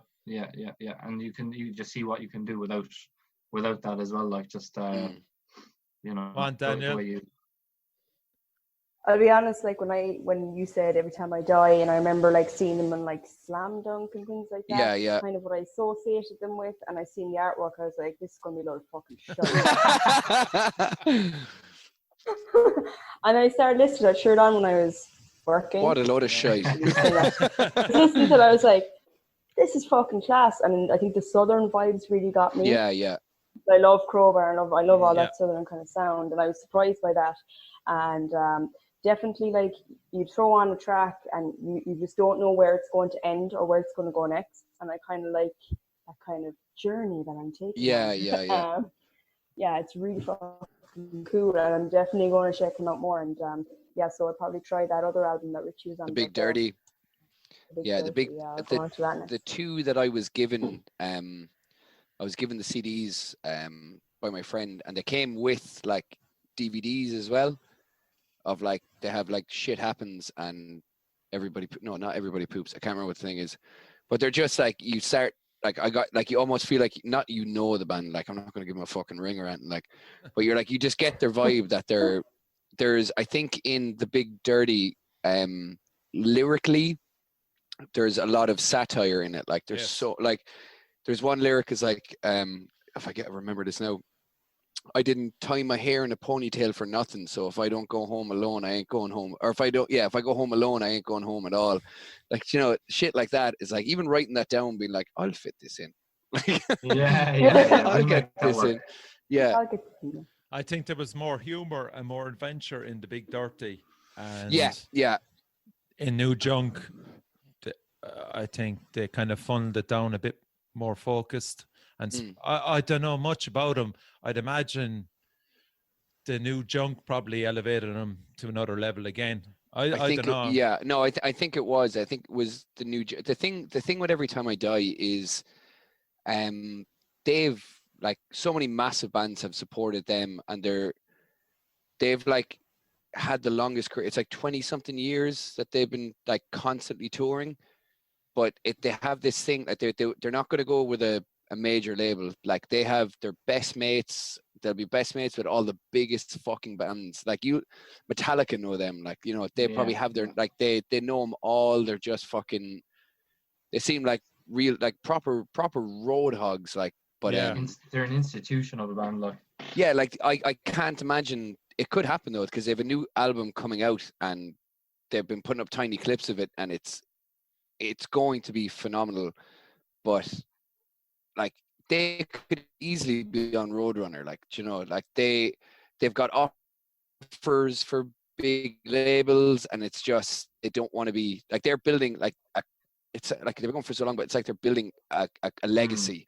And you just see what you can do without that as well. Like just Come on, Danielle. I'll be honest, like when you said Every Time I Die, and I remember like seeing them in like Slam Dunk and things like that. Yeah. Kind of what I associated them with, and I seen the artwork, I was like, this is gonna be a lot of fucking shit. And I started listening to that shirt on when I was working. What a load of shit. Listening to it, I was like, this is fucking class. And I think the southern vibes really got me. Yeah. I love Crowbar, and I love all that southern kind of sound, and I was surprised by that. And definitely, like, you throw on a track and you just don't know where it's going to end or where it's going to go next. And I kind of like that kind of journey that I'm taking. Yeah. Yeah, it's really fucking cool, and I'm definitely going to check them out more. And so I'll probably try that other album that Richie was on. The Big Dirty. The two that I was given, I was given the CDs by my friend, and they came with like DVDs as well, of like, they have like Shit Happens and not everybody poops. I can't remember what the thing is, but they're just like, you start, like, I got, like, you almost feel like, not, the band, like, I'm not going to give them a fucking ring or anything, like, but you're like, you just get their vibe that there's, I think in the Big Dirty, lyrically, there's a lot of satire in it. Like, there's so, like, there's one lyric is like, if I remember this now, I didn't tie my hair in a ponytail for nothing. So if I don't go home alone, I ain't going home. Or if I go home alone, I ain't going home at all. Like, shit like that is like, even writing that down, being like, I'll fit this in. I'll get this in. Yeah. I think there was more humor and more adventure in the Big Dirty. And yeah. In New Junk, I think they kind of funneled it down a bit more focused. And I don't know much about them. I'd imagine the New Junk probably elevated them to another level again. I think don't know. I think it was. I think it was the New. The thing with Every Time I Die is, they've, like, so many massive bands have supported them, and they've like had the longest career. It's like 20 something years that they've been like constantly touring, but they have this thing that they're not going to go with a major label. Like, they have their best mates. They'll be best mates with all the biggest fucking bands. Like, Metallica know them. Like, they probably have their, like, they know them all. They're just fucking, they seem like real, like, proper road hogs. Like, but they're an institution of a band. Like, yeah, like, I can't imagine it could happen though, because they have a new album coming out and they've been putting up tiny clips of it, and it's going to be phenomenal. But like, they could easily be on Roadrunner, like, like they've got offers for big labels, and it's just, they don't want to be like, they're building like it's like, they've been going for so long, but it's like they're building a legacy.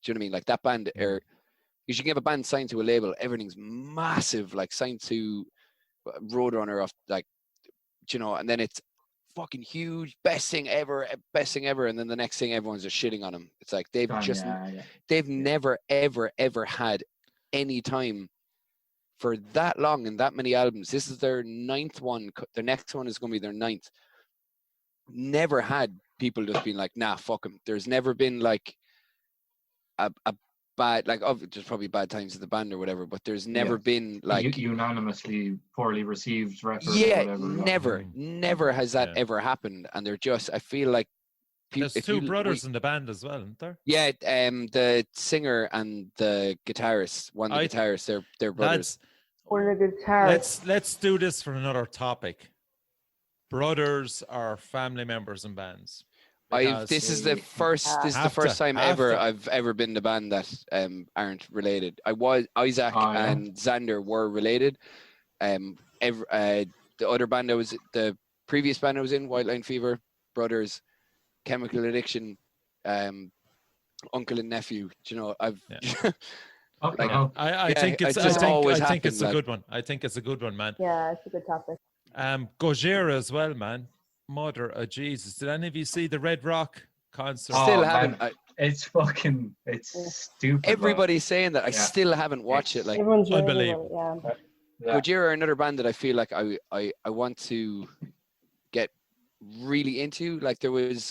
Do you know what I mean? Like, that band, you should give a band signed to a label, everything's massive, like signed to Roadrunner of, like, and then it's fucking huge, best thing ever, and then the next thing everyone's just shitting on them. It's like they've never ever had any time for that long and that many albums. This is their 9th one. The next one is going to be their 9th. Never had people just being like, nah, fuck them. There's never been like a bad, like, there's probably bad times in the band or whatever, but there's never been like unanimously poorly received records. Never has that ever happened. And they're just, I feel like there's two brothers in the band as well, isn't there? Yeah, the singer and the guitarist. The guitarist, they're brothers. Or the guitarist. Let's do this for another topic. Brothers are family members in bands. This is the first time ever I've ever been in a band that aren't related. Isaac and Xander were related. The other band the previous band I was in, White Line Fever, brothers, Chemical Addiction, uncle and nephew. I think it's a good one. I think it's a good one, man. Yeah, it's a good topic. Gojira as well, man. Mother of Jesus. Did any of you see the Red Rock concert? Still haven't. It's stupid. Everybody's saying that. I still haven't watched it. Like, unbelievable. Gojira are another band that I feel like I want to get really into. Like, I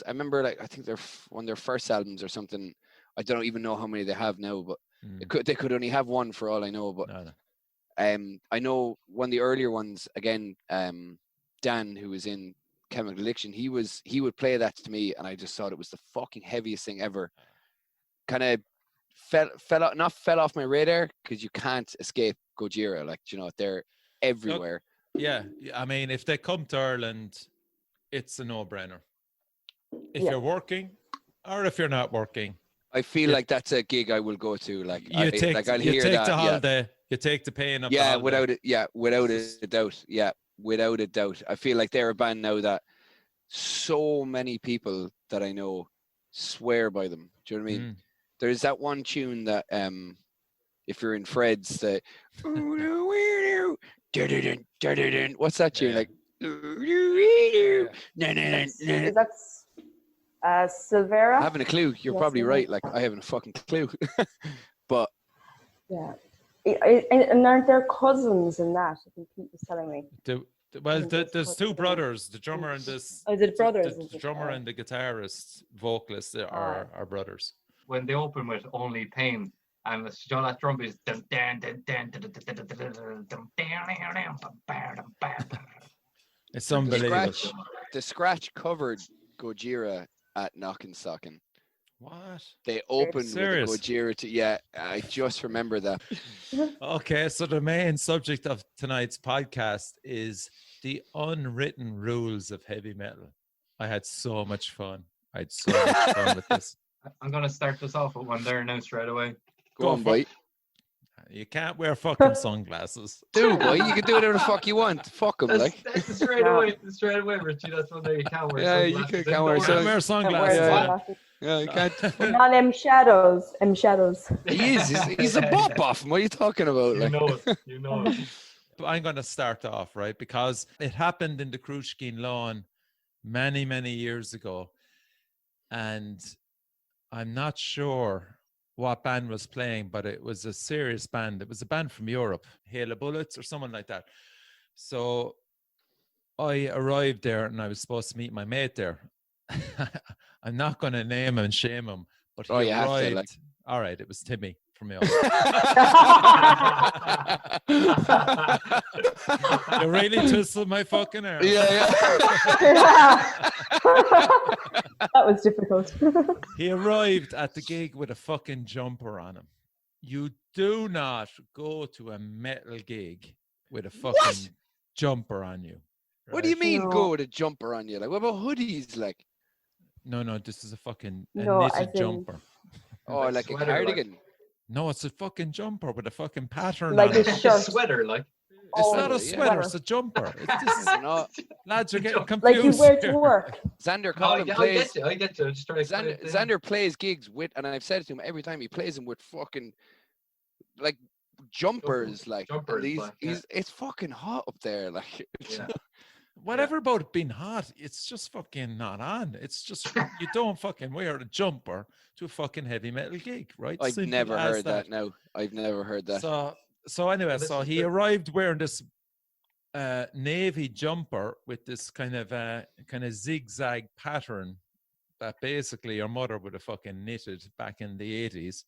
remember, like, I think they're one of their first albums or something. I don't even know how many they have now, but they could only have one for all I know. But I know one of the earlier ones, again, Dan, who was in Chemical Addiction, he would play that to me, and I just thought it was the fucking heaviest thing ever. Kind of fell off my radar, because you can't escape Gojira. Like, they're everywhere. Yeah, I mean, if they come to Ireland, it's a no-brainer. If you're working, or if you're not working. I feel like that's a gig I will go to. Like you take the holiday. Yeah. You take the pain of yeah, the holiday. without a doubt. Yeah, without a doubt. I feel like they're a band now that so many people that I know swear by them. Do you know what I mean? There's that one tune that if you're in Fred's, the what's that tune like? Is that Silvera? I haven't a clue. You're probably right. Like I haven't a fucking clue. But yeah, and aren't there cousins in that? I think Pete was telling me. There's two brothers. The drummer and this. Oh, the brothers. The drummer and the guitarist, vocalist are brothers. When they open with Only Pain, and that drum is it's unbelievable. The Scratch covered Gojira at Knockin' Sockin'. What? They opened with a Gojira I just remember that. Okay, so the main subject of tonight's podcast is the unwritten rules of heavy metal. I had so much fun. I had so much fun with this. I'm going to start this off with one there now straight away. Go on, boy. You can't wear fucking sunglasses. Dude, boy, you can do whatever the fuck you want. Fuck them, like. That's straight away, Richie. That's one there you can't wear sunglasses. You can't wear sunglasses. Yeah, you can't. On them shadows. He is. He's a bop off. What are you talking about? You know it. You know it. I'm going to start off, right? Because it happened in the Cruishkeen Lawn many, many years ago. And I'm not sure what band was playing, but it was a serious band. It was a band from Europe, Hail of Bullets or someone like that. So I arrived there and I was supposed to meet my mate there. I'm not going to name him and shame him, but he arrived. All right, it was Timmy from York. You really twisted my fucking hair. Yeah. That was difficult. He arrived at the gig with a fucking jumper on him. You do not go to a metal gig with a fucking jumper on you. Right? What do you mean go with a jumper on you? Like, what about hoodies? Like, no, this is a fucking knitted jumper. Oh, like a cardigan. No, it's a fucking jumper with a fucking pattern like on a it. shirt. Sweater, like. It's not a sweater, it's a jumper. Lads are getting confused. Like you wear to work. Xander Collin plays. I get you. Just Xander plays gigs with, and I've said it to him every time he plays them with fucking like jumpers. It's fucking hot up there. Like, whatever about it being hot, it's just fucking not on. It's just you don't fucking wear a jumper to a fucking heavy metal gig, right? I've never heard that. No, I've never heard that. So anyway, so he arrived wearing this navy jumper with this kind of zigzag pattern that basically your mother would have fucking knitted back in the 80s,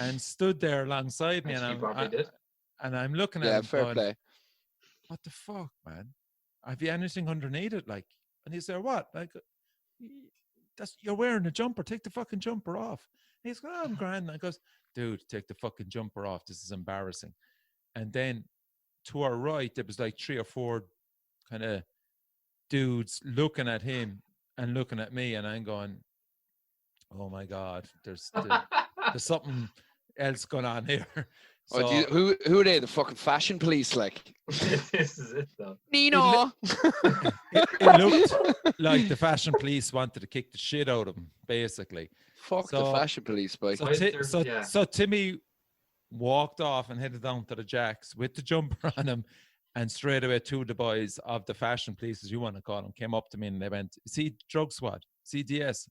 and stood there alongside me, and I'm looking at him fair going, play. What the fuck, man? Have you anything underneath it? Like, and he's there, what? Like, you're wearing a jumper. Take the fucking jumper off. And he's going, I'm grand. And I goes, dude, take the fucking jumper off. This is embarrassing. And then to our right, there was like 3 or 4 kind of dudes looking at him and looking at me, and I'm going, oh my God, there's something else going on here. So, who are they? The fucking fashion police, like. This is it, though. Nino. It looked like the fashion police wanted to kick the shit out of him, basically. Fuck the fashion police, boy. So Timmy walked off and headed down to the Jacks with the jumper on him, and straight away 2 of the boys of the fashion police, as you want to call them, came up to me and they went, "See drug squad, see DS."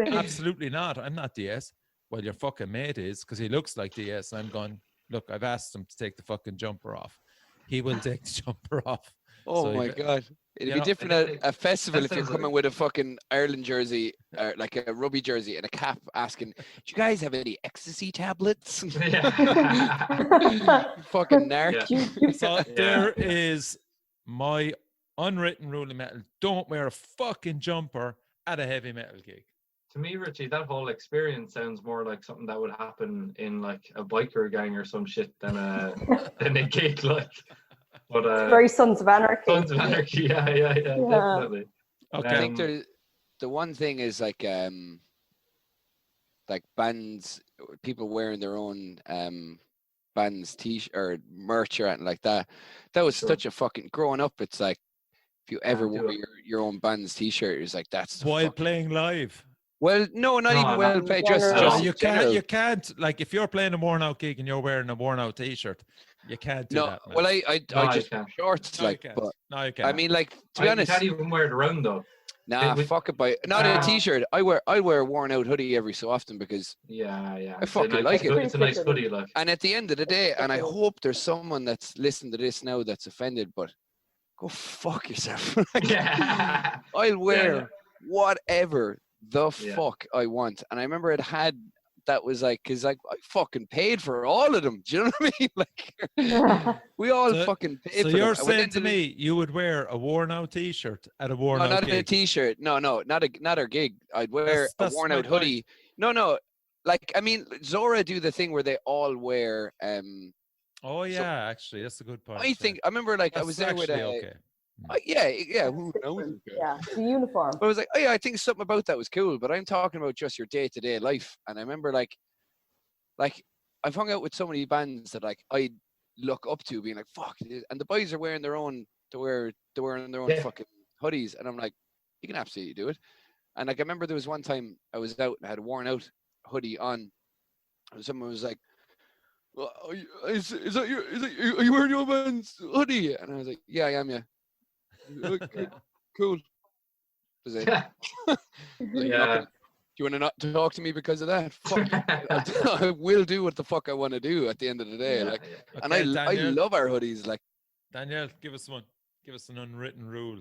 Absolutely not. I'm not DS. Well, your fucking mate is, because he looks like DS. I'm going, look, I've asked him to take the fucking jumper off. He will take the jumper off. Oh, so my God. It'd be different at a festival if you're coming with a fucking Ireland jersey, or like a rugby jersey and a cap asking, do you guys have any ecstasy tablets? Fucking narc. Yeah. So there is my unwritten rule of metal. Don't wear a fucking jumper at a heavy metal gig. To me, Richie, that whole experience sounds more like something that would happen in like a biker gang or some shit than a gig, like. But it's very Sons of Anarchy. Sons of Anarchy, yeah, definitely. Okay. I think the one thing is like bands, people wearing their own bands t-shirt or merch or anything like that. That was such a fucking, growing up, it's like if you ever wore your own band's t-shirt, it's like that's while playing live. Well, no, not even well played. Just you can't like if you're playing a worn out gig and you're wearing a worn out t-shirt, you can't do that. Man. Well, I just shorts but you can't. I mean, like to be honest, you can't even wear it around though. Nah, fuck it, boy. Not a t-shirt. I wear a worn out hoodie every so often because I fucking like it. It's a nice hoodie, like. And at the end of the day, and I hope there's someone that's listening to this now that's offended, but go fuck yourself. I'll wear whatever the fuck I want. And I remember it had that was like, because like I fucking paid for all of them. Do you know what I mean? Like we all fucking paid for them. So you're saying to me you would wear a worn out t-shirt at a worn out gig? Not a t-shirt. No, not a gig. I'd wear a worn out hoodie. No. Like I mean, Zora do the thing where they all wear oh yeah, actually that's a good point. I think I remember like I was there with yeah, who knows? Yeah, the uniform. But I was like, oh yeah, I think something about that was cool. But I'm talking about just your day-to-day life. And I remember like I've hung out with so many bands that like I look up to, being like, fuck, and the boys are wearing their own, they're wearing their own fucking hoodies, and I'm like, you can absolutely do it. And like I remember there was one time I was out and I had a worn out hoodie on, and someone was like, well, are you wearing your band's hoodie? And I was like, yeah, I am, yeah. Okay, cool. Like, do you want to not talk to me because of that? Fuck. I will do what the fuck I want to do at the end of the day. Okay, and I love our hoodies. Like, Danielle, give us one. Give us an unwritten rule.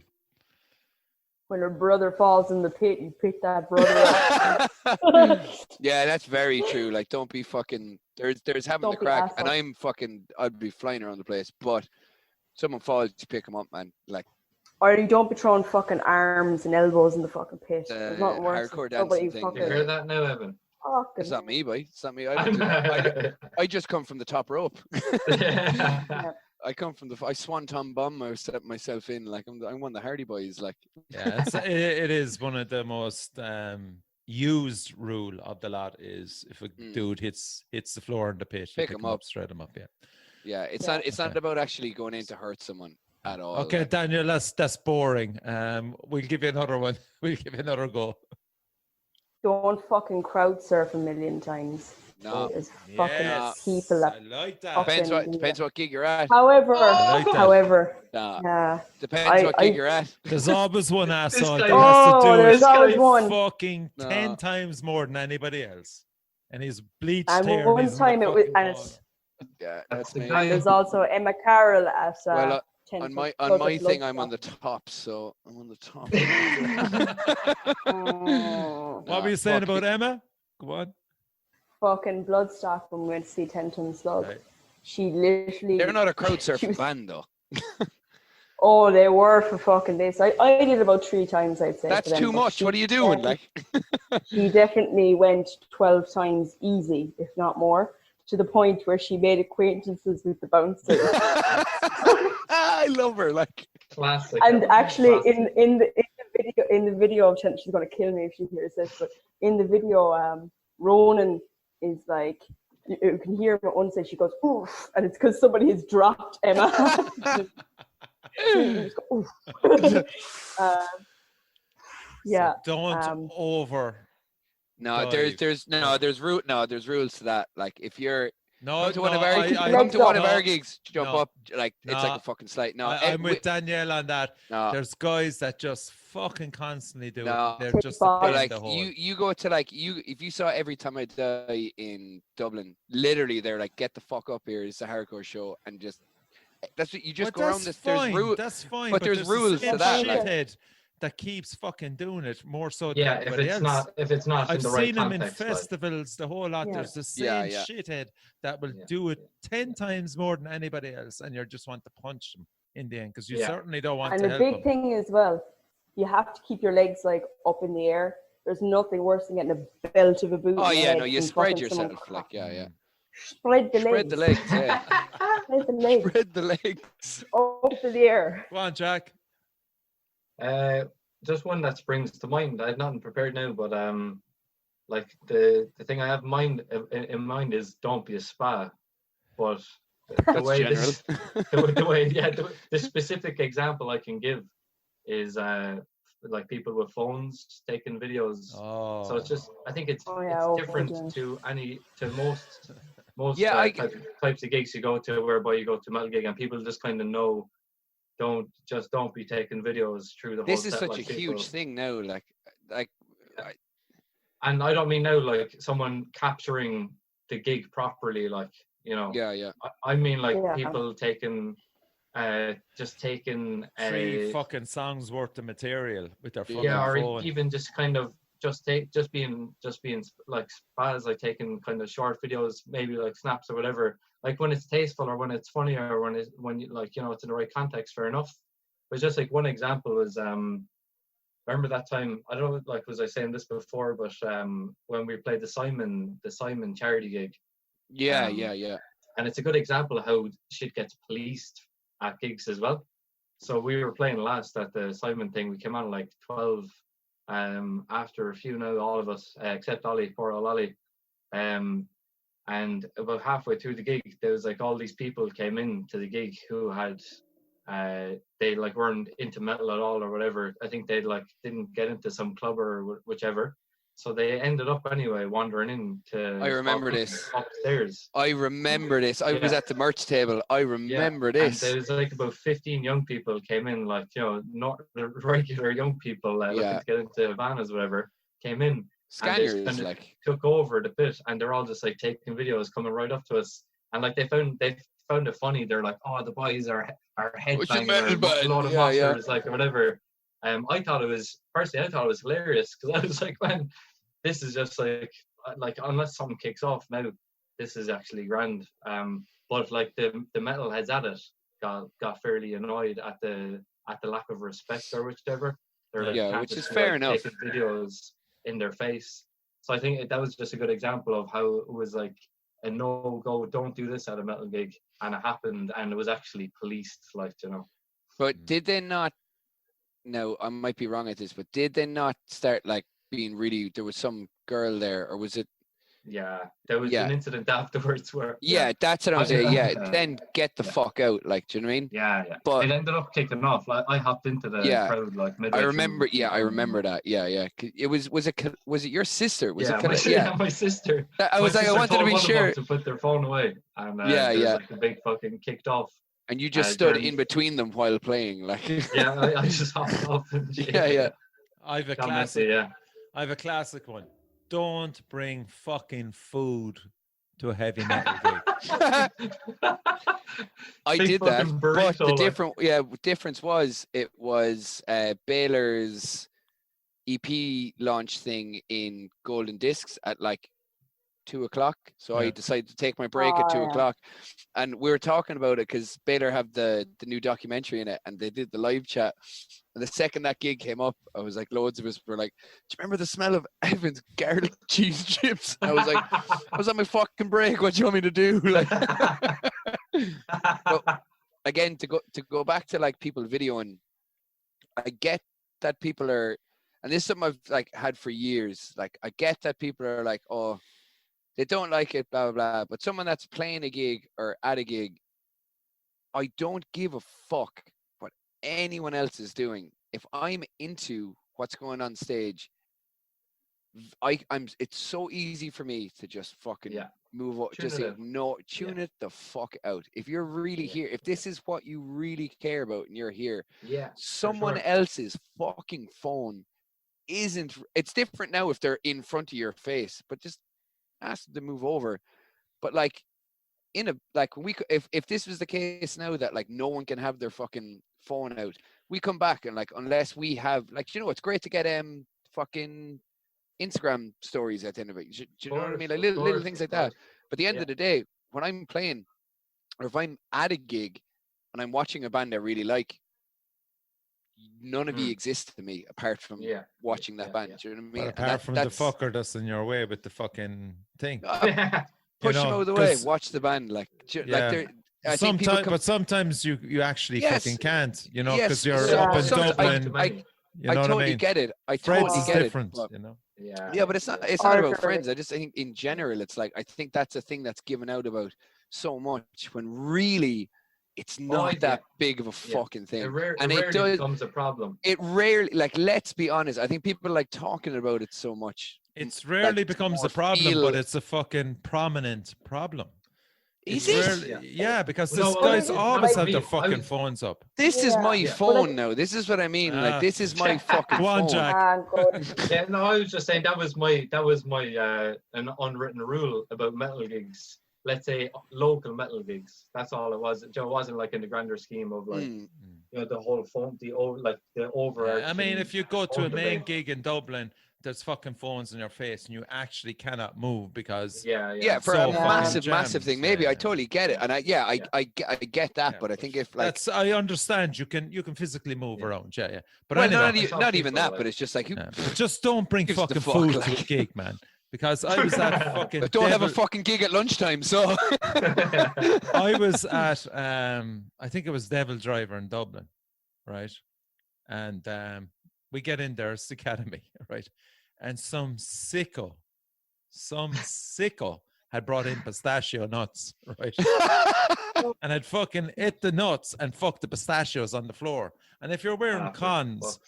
When a brother falls in the pit, you pick that brother up. Yeah, that's very true. Like, don't be fucking. There's having the crack, and I'd be flying around the place. But someone falls, you pick them up, man. Like. Or you don't be throwing fucking arms and elbows in the fucking pit. There's nothing worse. Hardcore dancing thing. You hear that now, Evan? It's not me, boy. It's not me. I just come from the top rope. I come from I swanton bomb myself in. Like I'm one of the Hardy Boys. Like it is one of the most used rule of the lot is if a dude hits the floor in the pit, pick him up, straight him up. Yeah, it's not about actually going in to hurt someone. At all. Okay, like. Daniel, that's boring. We'll give you another one. We'll give you another go. Don't fucking crowd surf a million times. No, there's fucking people that. I like that. Depends what gig you're at. However, depends what gig you're at. There's always one asshole that has to do there's always one fucking 10 times more than anybody else, and he's bleached and hair. One time it was, and it's. Yeah, that's me. There's also Emma Carroll at. On my thing, I'm on the top, so I'm on the top. What were you saying about Emma? Go on. Fucking Bloodstock when we went to see 10 Ton Slug. Right. She literally. They're not a crowd surfing band, though. Oh, they were for fucking days. I did about 3 times, I'd say. That's too much. What are you doing, like? She definitely went 12 times easy, if not more, to the point where she made acquaintances with the bouncers. I love her, like classic. And actually, in the video, she's gonna kill me if she hears this. But in the video, Ronan is like, you can hear her on stage. She goes, "Oof," and it's because somebody has dropped Emma. Yeah. So don't over. No, there's rules to that. Like if you're come to one of our gigs, jump up like it's like a fucking slide. No, I'm with Danielle on that. No. There's guys that just fucking constantly do it. They're just like you go to like if you saw Every Time I Die in Dublin, literally they're like, get the fuck up here. It's a hardcore show, and just that's what you just go around this. There's rules. That's fine. But there's rules to that. Like, that keeps fucking doing it more so than anybody else. If it's not I've in the right seen them in context, festivals, the whole lot. There's the same shithead that will do it 10 times more than anybody else, and you just want to punch them in the end because you certainly don't want to help them. And the big thing as well, you have to keep your legs like up in the air. There's nothing worse than getting a belt of a boot. Oh yeah, no, you spread yourself like Spread the legs. Yeah. Spread the legs. Spread the legs. Up in the air. Go on, Jack. just one that springs to mind. I had nothing prepared now, but like the thing I have in mind is don't be a spa. But the way this, the specific example I can give is like people with phones taking videos. So it's just, I think it's different to most types of gigs you go to, whereby you go to metal gig and people just kind of know, don't be taking videos through the whole set. This is such a huge thing now, and I don't mean now like someone capturing the gig properly, like, you know. I mean like people taking just taking 3 fucking songs worth of material with their fucking or phone. even just kind of just being like spas, like taking kind of short videos, maybe like snaps or whatever, like when it's tasteful or when it's funny or when you like, you know, it's in the right context, fair enough. But just like one example was remember that time, I don't know, like, was I saying this before, but when we played the Simon charity gig. And it's a good example of how shit gets policed at gigs as well. So we were playing last at the Simon thing. We came on like 12 after a few now, all of us, except Ollie, poor old Ollie. And about halfway through the gig, there was like all these people came in to the gig who had they like weren't into metal at all or whatever. I think they like didn't get into some club or whichever. So they ended up anyway wandering into. I remember this. Upstairs. I remember this. I was at the merch table. I remember this. And there was like about 15 young people came in, like, you know, not the regular young people looking to get into Havanas, whatever, came in. Scanners, like, took over the pit, and they're all just like taking videos, coming right up to us, and like they found it funny. They're like, "Oh, the boys are headbanging, a lot of monsters, like, or whatever." I thought it was hilarious, because I was like, man, this is just like unless something kicks off now, this is actually grand. But like the metalheads at it got fairly annoyed at the lack of respect or whichever. They're like, which is fair enough. Taking videos in their face. So I think that was just a good example of how it was like a no-go, don't do this at a metal gig, and it happened, and it was actually policed, like, you know. But did they not? No, I might be wrong at this, but did they not start like being really? There was some girl there, or was it? Yeah, there was an incident afterwards where. Yeah, that's what I'm saying. Yeah, then get the fuck out, like, do you know what I mean? Yeah. But it ended up kicking off. Like, I hopped into the crowd like midway. I remember. I remember that. Yeah. Was it your sister? Was it? My sister. I was like, I wanted to be sure. To put their phone away, and like the big fucking kicked off. And you just stood in between them while playing, like. I just hopped off. Yeah. I have a classic one. Don't bring fucking food to a heavy metal gig. I did that, but the difference was it was Baylor's EP launch thing in Golden Discs at like 2:00. So I decided to take my break at 2:00, and we were talking about it because Baylor have the new documentary in it, and they did the live chat. And the second that gig came up, I was like, loads of us were like, "Do you remember the smell of Evan's garlic cheese chips?" And I was like, "I was on my fucking break. What do you want me to do?" Like, but again, to go back to like people videoing, I get that people are, and this is something I've like had for years. Like, I get that people are like, "Oh, they don't like it, blah, blah, blah." But someone that's playing a gig or at a gig, I don't give a fuck what anyone else is doing. If I'm into what's going on stage, it's so easy for me to just fucking move up, just tune it the fuck out. If you're really here, if this is what you really care about and you're here, someone else's fucking phone isn't, it's different now if they're in front of your face, but just ask them to move over. But like if this was the case now that like no one can have their fucking phone out, we come back and like, unless we have like, you know, it's great to get fucking Instagram stories at the end of it. Do you know what I mean? Like little things like that. But at the end of the day, when I'm playing, or if I'm at a gig and I'm watching a band I really like, none of you exist to me apart from watching that band. Do you know what I mean? Well, apart from the fucker that's in your way with the fucking thing. Push him out of the way. Watch the band. Like sometimes, but sometimes you actually fucking can't. You know, because you're up in Dublin. You know totally what I mean? get it. I Friends totally is get different, it. But, you know. Yeah, but it's not about friends. I just think in general, it's like I think that's a thing that's given out about so much when really it's not that big of a fucking thing. It rarely becomes a problem. It rarely, like, let's be honest. I think people like talking about it so much. It's rarely like, becomes a problem, but it's a fucking prominent problem. Is it's it? Rarely, yeah, because No, this well, guys it's always not have me. their fucking phones up. This is my phone now. This is what I mean. Like, this is my fucking Go on, phone. Jack. Yeah, no, I was just saying that was my an unwritten rule about metal gigs. Let's say local metal gigs. That's all it was. It wasn't like in the grander scheme of like you know the whole phone, the overarching. I mean, if you go to a main gig in Dublin, there's fucking phones in your face, and you actually cannot move because for a massive thing. Maybe I totally get it, and I get that, but I think if like I understand you can physically move around, but well, anyway, not even that, but it's just like just don't bring fucking food to a gig, man. Because I was at fucking don't have a fucking gig at lunchtime, so I was at I think it was Devil Driver in Dublin, right? And we get in there, it's the Academy, right? And some sicko had brought in pistachio nuts, right? And I'd fucking ate the nuts and fucked the pistachios on the floor. And if you're wearing cons,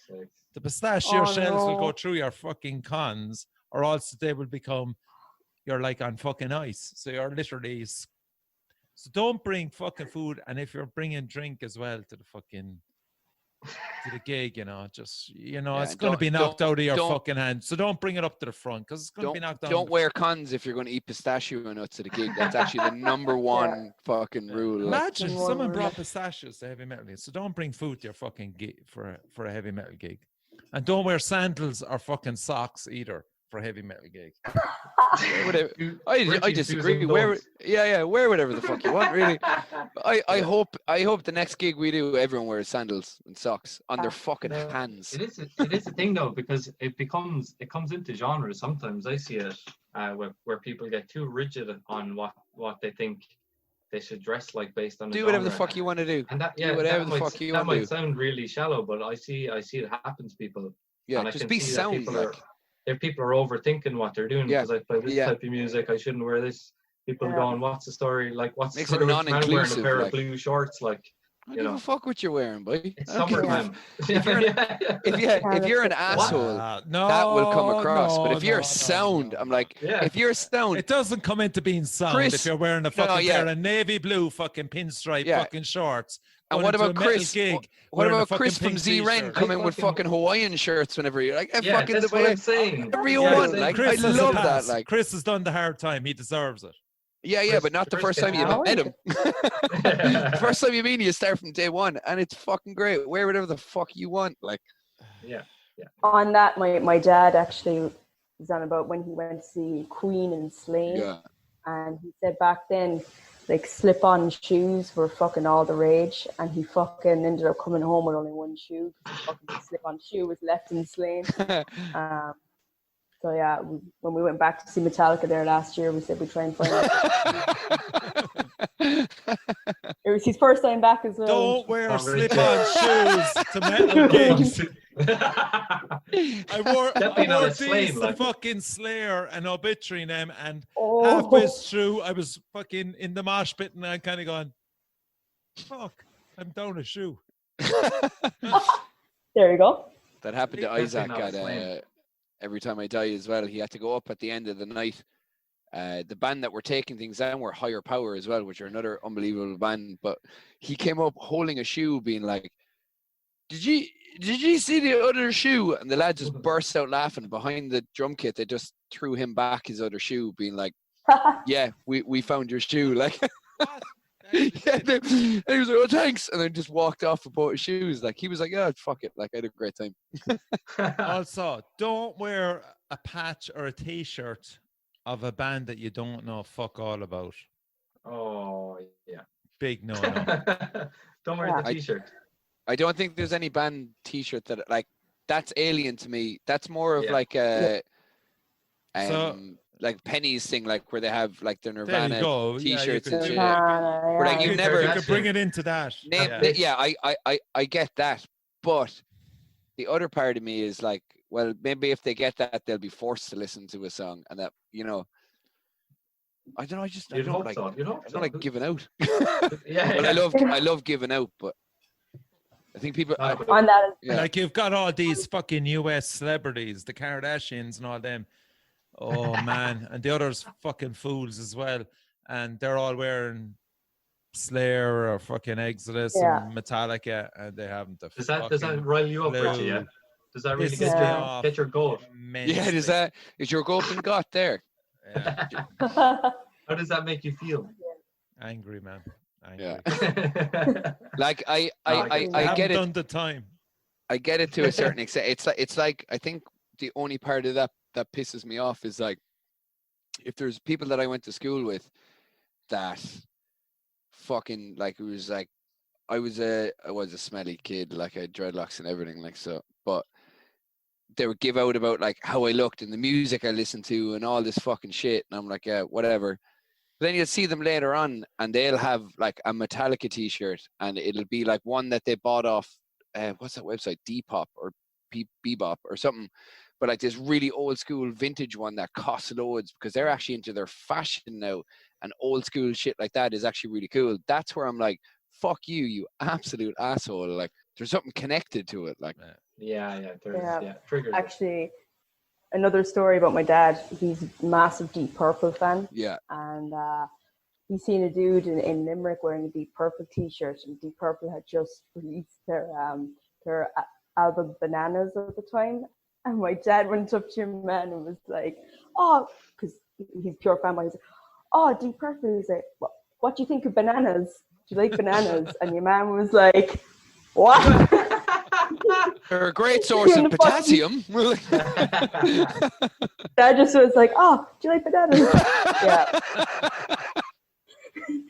the pistachio shells will go through your fucking cons, or else they will become, you're like on fucking ice. So you're literally, so don't bring fucking food. And if you're bringing drink as well to the fucking, to the gig, you know, just, you know, it's going to be knocked out of your fucking hand. So don't bring it up to the front because it's going to be knocked out. Don't wear cons if you're going to eat pistachio nuts at a gig. That's actually the number one fucking rule. Imagine someone brought pistachios to heavy metal gigs. So don't bring food to your fucking gig for a heavy metal gig. And don't wear sandals or fucking socks either for a heavy metal gig. I disagree. Wear whatever the fuck you want, really. I hope the next gig we do, everyone wears sandals and socks on their fucking hands. It is a thing though, because it comes into genres. Sometimes I see it where people get too rigid on what they think they should dress like based on do whatever the fuck you want to do. And that, do whatever the fuck you want to do. That might sound really shallow, but I see it happen to people. Yeah, and just be sound. If people are overthinking what they're doing, because I play this type of music, I shouldn't wear this. People going, what's the story? Like, what's the story with man wearing a pair of blue shorts? Like, I don't give a fuck what you're wearing, boy. It's summertime. If you're an asshole, that will come across. But if you're sound, I'm like, if you're sound, it doesn't come into being sound. Chris, if you're wearing a fucking pair of navy blue fucking pinstripe fucking shorts. And what about Chris? What about Chris from Z-Ren coming with fucking Hawaiian shirts whenever you're like, fucking that's what I'm saying. Everyone, like, I love that. Like, Chris has done the hard time. He deserves it. Yeah, but not the first time you met him. First time you meet him, you start from day one, and it's fucking great. Wear whatever the fuck you want, like. Yeah. On that, my dad actually was on about when he went to see Queen and Slane, and he said back then, like, slip-on shoes were fucking all the rage, and he fucking ended up coming home with only one shoe because the fucking slip-on shoe was left in Slane. So yeah, when we went back to see Metallica there last year, we said we'd try and find out. It was his first time back as well. Don't wear slip-on shoes to metal gigs. I wore these to fucking Slayer and Obituary them, and halfway through I was fucking in the mosh pit and I kind of gone, fuck, I'm down a shoe. There you go. That happened to Isaac at Every Time I Die as well. He had to go up at the end of the night. The band that were taking things down were Higher Power as well, which are another unbelievable band. But he came up holding a shoe, being like, Did you see the other shoe? And the lad just burst out laughing. Behind the drum kit, they just threw him back his other shoe, being like, yeah, we found your shoe. Like, and he was like, oh, thanks. And then just walked off and bought his shoes. Like, he was like, yeah, fuck it. Like, I had a great time. Also, don't wear a patch or a t-shirt of a band that you don't know fuck all about. Oh, yeah. Big no. Don't wear the t-shirt. I don't think there's any band t-shirt that, like, that's alien to me. That's more of like a like Penny's thing, like where they have like their Nirvana t-shirts and shit. Where like you could bring it into that. I get that, but the other part of me is like, well, maybe if they get that, they'll be forced to listen to a song, and that, you know, I don't know. I don't like giving out. Yeah, I love giving out, but I think people on that. Like you've got all these fucking US celebrities, the Kardashians and all them. Oh man, and the others fucking fools as well, and they're all wearing Slayer or fucking Exodus and Metallica, and they haven't the. Does that rile you up, Richie? Yeah. Does that really get your goat? Yeah. Is your goat been got there? Yeah. How does that make you feel? Angry, man. Angry. Yeah. Like I get it. Done the time. I get it to a certain extent. It's like I think the only part of that pisses me off is like if there's people that I went to school with that fucking like it was like I was a smelly kid, like I had dreadlocks and everything, like so, but they would give out about like how I looked and the music I listened to and all this fucking shit, and I'm like, yeah, whatever. But then you'll see them later on and they'll have like a Metallica t-shirt, and it'll be like one that they bought off what's that website, Depop or Bebop or something, but like this really old school vintage one that costs loads because they're actually into their fashion now, and old school shit like that is actually really cool. That's where I'm like, fuck you, you absolute asshole. Like there's something connected to it. Like triggers. Actually, another story about my dad. He's a massive Deep Purple fan. Yeah. And he's seen a dude in Limerick wearing a Deep Purple t-shirt, and Deep Purple had just released their album Bananas at the time. And my dad went up to him, man, and was like, oh, because he's pure fanboy. He's like, oh, Deep Purple. He's like, what do you think of Bananas? Do you like bananas? And your man was like, what? They're a great source of potassium. Dad just was like, oh, do you like bananas? Yeah.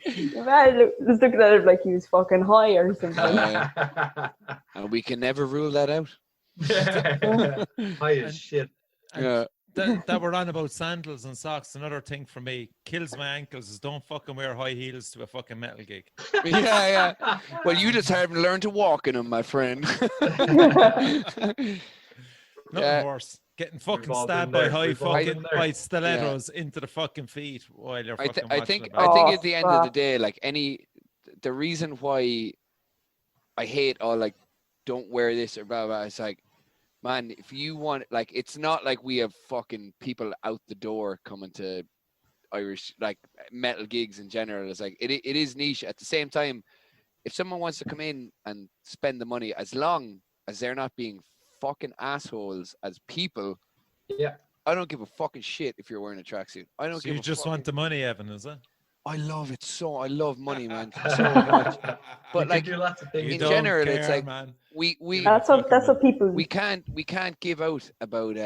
The man was looking at him like he was fucking high or something. And we can never rule that out. High as shit. Yeah. That we're on about sandals and socks. Another thing for me kills my ankles is don't fucking wear high heels to a fucking metal gig. Yeah. Well, you just haven't learned to walk in them, my friend. Nothing worse. Getting fucking stabbed by by stilettos into the fucking feet while you're fucking I think at the end of the day, like the reason why I hate all like don't wear this or blah blah, it's like, man, if you want, like, it's not like we have fucking people out the door coming to Irish like metal gigs in general. It's like it is niche. At the same time, if someone wants to come in and spend the money, as long as they're not being fucking assholes as people, I don't give a fucking shit if you're wearing a tracksuit. I don't. So you just want the money, Evan, is it? I love it so. I love money, man, so much. But like do lots of things. in general, care, it's like man. we that's what people. We can't give out about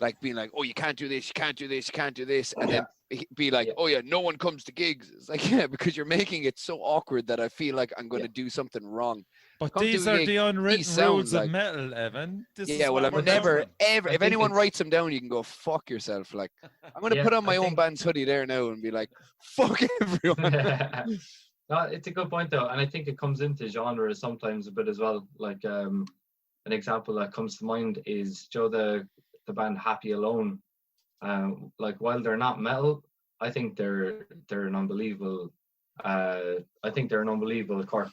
like being like, oh, you can't do this, you can't do this, you can't do this, and then be like, oh yeah, no one comes to gigs. It's like, yeah, because you're making it so awkward that I feel like I'm going to do something wrong. But these are the unwritten rules of metal, Evan. Well, I'm never, ever, if anyone writes them down, you can go fuck yourself. Like, I'm going to put on my own band's hoodie there now and be like, fuck everyone. No, it's a good point though. And I think it comes into genre sometimes a bit as well. Like, an example that comes to mind is the band Happy Alone. Like, while they're not metal, I think they're an unbelievable Cork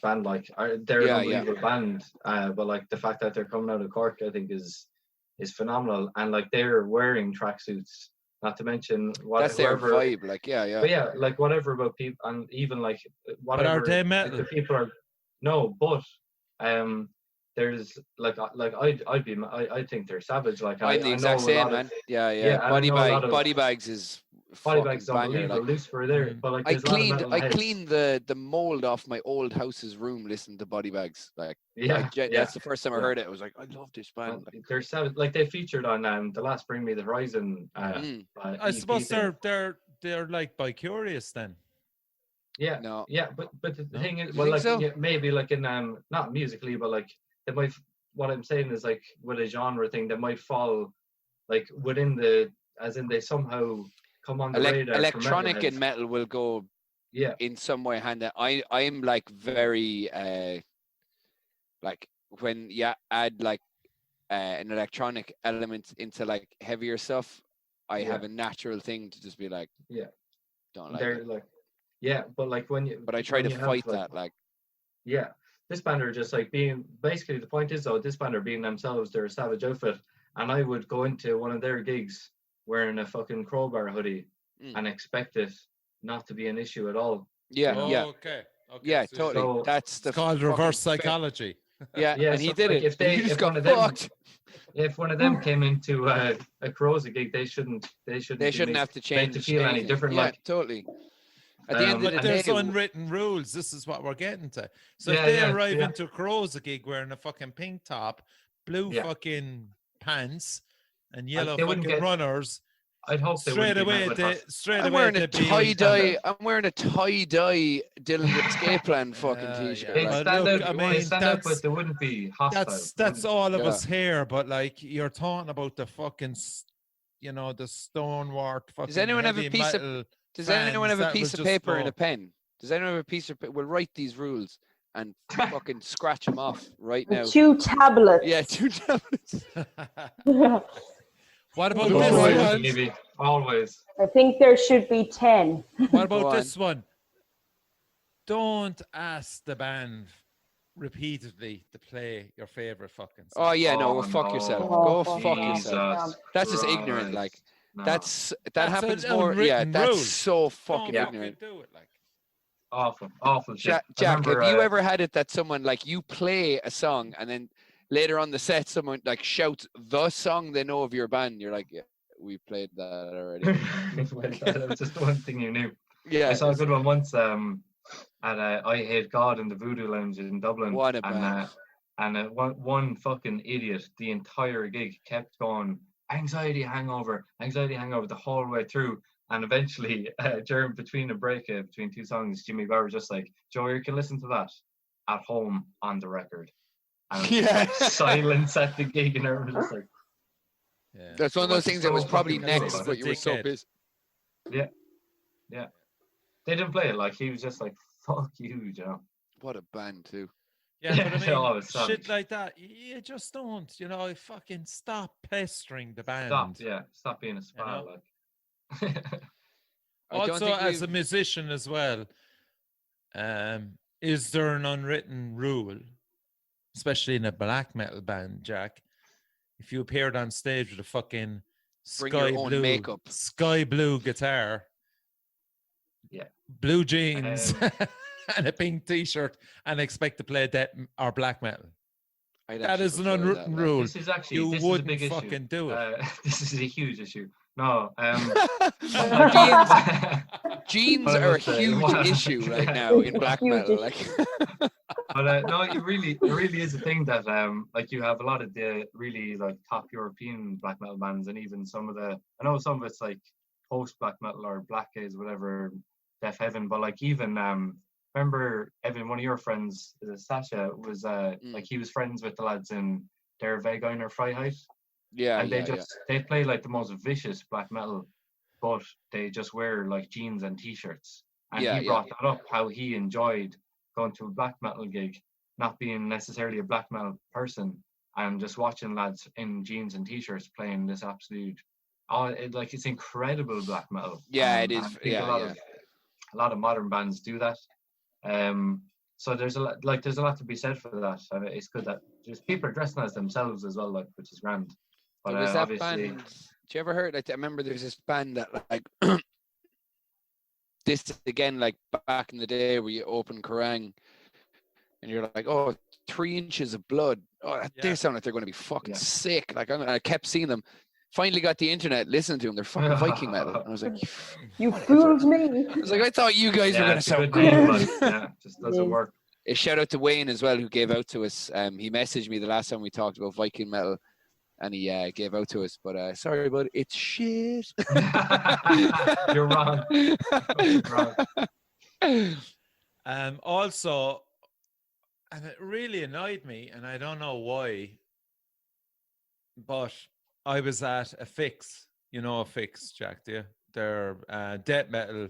band. Like, they're an unbelievable band. But like the fact that they're coming out of Cork, I think is phenomenal. And like they're wearing tracksuits. Not to mention that's their vibe. Like But yeah, like whatever about people, and even like whatever. But are they metal? Like, the people are no, but there's like I think they're savage. Like I'm the exact same, man. Body bags is. Body bags unbelievable. Like, Lucifer there, but like I cleaned the mold off my old house's room listening to Body Bags. Like, that's the first time I heard it. I was like, I love this band. Like, they're savage. Like, they featured on the last Bring Me the Horizon. I suppose they're like bi-curious then. Yeah, no, yeah, but the thing is, well, like maybe like in not musically, but like they might. What I'm saying is, like, with a genre thing, they might fall like within the, as in they somehow come on the radar. Electronic and metal will go in some way hand in. I'm like very like when you add like an electronic element into like heavier stuff, I have a natural thing to just be like, don't like it. Like, but like but I try to fight that, like. This band are just like being, basically the point is though, this band are being themselves, they're a savage outfit, and I would go into one of their gigs wearing a fucking Crowbar hoodie and expect it not to be an issue at all. Okay. Yeah, so totally. So that's the called reverse psychology. And he did like it. If one of them, if one of them came into a Corrosa gig, they shouldn't have to change to feel any different. Yeah, like totally. At the end of the day, there's unwritten rules. This is what we're getting to. So if they arrive into a Corrosa gig wearing a fucking pink top, blue fucking pants, and yellow fucking runners, I'd hope straight away. I'm wearing a tie-dye. I'm wearing a tie-dye Dylan Escape Plan fucking t-shirt. They stand out, but they wouldn't be hostile. That's all of us here. But like, you're talking about the fucking, the stonewart fucking. Does anyone have a piece of? Does anyone have a piece of paper and a pen? Does anyone have a piece of paper? We'll write these rules and fucking scratch them off right now. 2 tablets. Yeah, 2 tablets. What about this one? Maybe. Always. I think there should be 10. What about this one? Don't ask the band repeatedly to play your favorite fucking song. Oh yeah, no, fuck yourself. Go fuck yourself. That's just ignorant, like. No. That happens more. Yeah, that's so fucking ignorant. Do it, like. Awful shit. Jack, have you ever had it that someone like you play a song and then later on the set someone like shouts the song they know of your band? You're like, yeah, we played that already. That was just the one thing you knew. Yeah, I saw a good one once at I Hate God in the Voodoo Lounge in Dublin. What a band. And one fucking idiot the entire gig kept going. Anxiety hangover the whole way through, and eventually between a break between 2 songs, Jimmy Barr was just like, Joe, you can listen to that at home on the record, and like silence at the gig, and everyone was just like, that's one of those things that was probably next, but you were so busy. They didn't play it. Like, he was just like, fuck you, Joe. What a band too. Yeah, but I mean, shit like that, you just don't, fucking stop pestering the band. Stop being a spy, like. Also, as a musician as well, is there an unwritten rule, especially in a black metal band, Jack, if you appeared on stage with a fucking sky blue guitar, blue jeans, and a pink t-shirt, and expect to play death or black metal? That is an unwritten rule. This is actually you wouldn't fucking do it. This is a huge issue. No, jeans are a huge issue right now in black metal. Like. But no, it really is a thing that like you have a lot of the really like top European black metal bands, and even some of I know some of it's like post black metal or black gaze, whatever, Deaf Heaven, but like even remember Evan, one of your friends, Sasha, was like he was friends with the lads in Der Veganer Freiheit. Yeah, and they play like the most vicious black metal, but they just wear like jeans and t-shirts. And he brought that up, how he enjoyed going to a black metal gig, not being necessarily a black metal person, and just watching lads in jeans and t-shirts playing this absolute, it's incredible black metal. Yeah, it is. A lot of modern bands do that. So there's a lot to be said for that, and it's good that just people are dressing as themselves as well, like, which is grand. But there was that band. Did you ever heard? Like, I remember there's this band that like this again, like back in the day where you open Kerrang and you're like, oh, 3 inches of blood. Oh, they sound like they're going to be fucking sick. Like I kept seeing them. Finally got the internet, listening to them. They're fucking Viking metal. And I was like, you fooled me. I was like, I thought you guys were going to sound good. Just doesn't work. A shout out to Wayne as well, who gave out to us. He messaged me the last time we talked about Viking metal, and he gave out to us. But sorry about it. It's shit. You're wrong. Also, and it really annoyed me, and I don't know why, but I was at a Fix. You know a Fix, Jack, do you? They're death metal,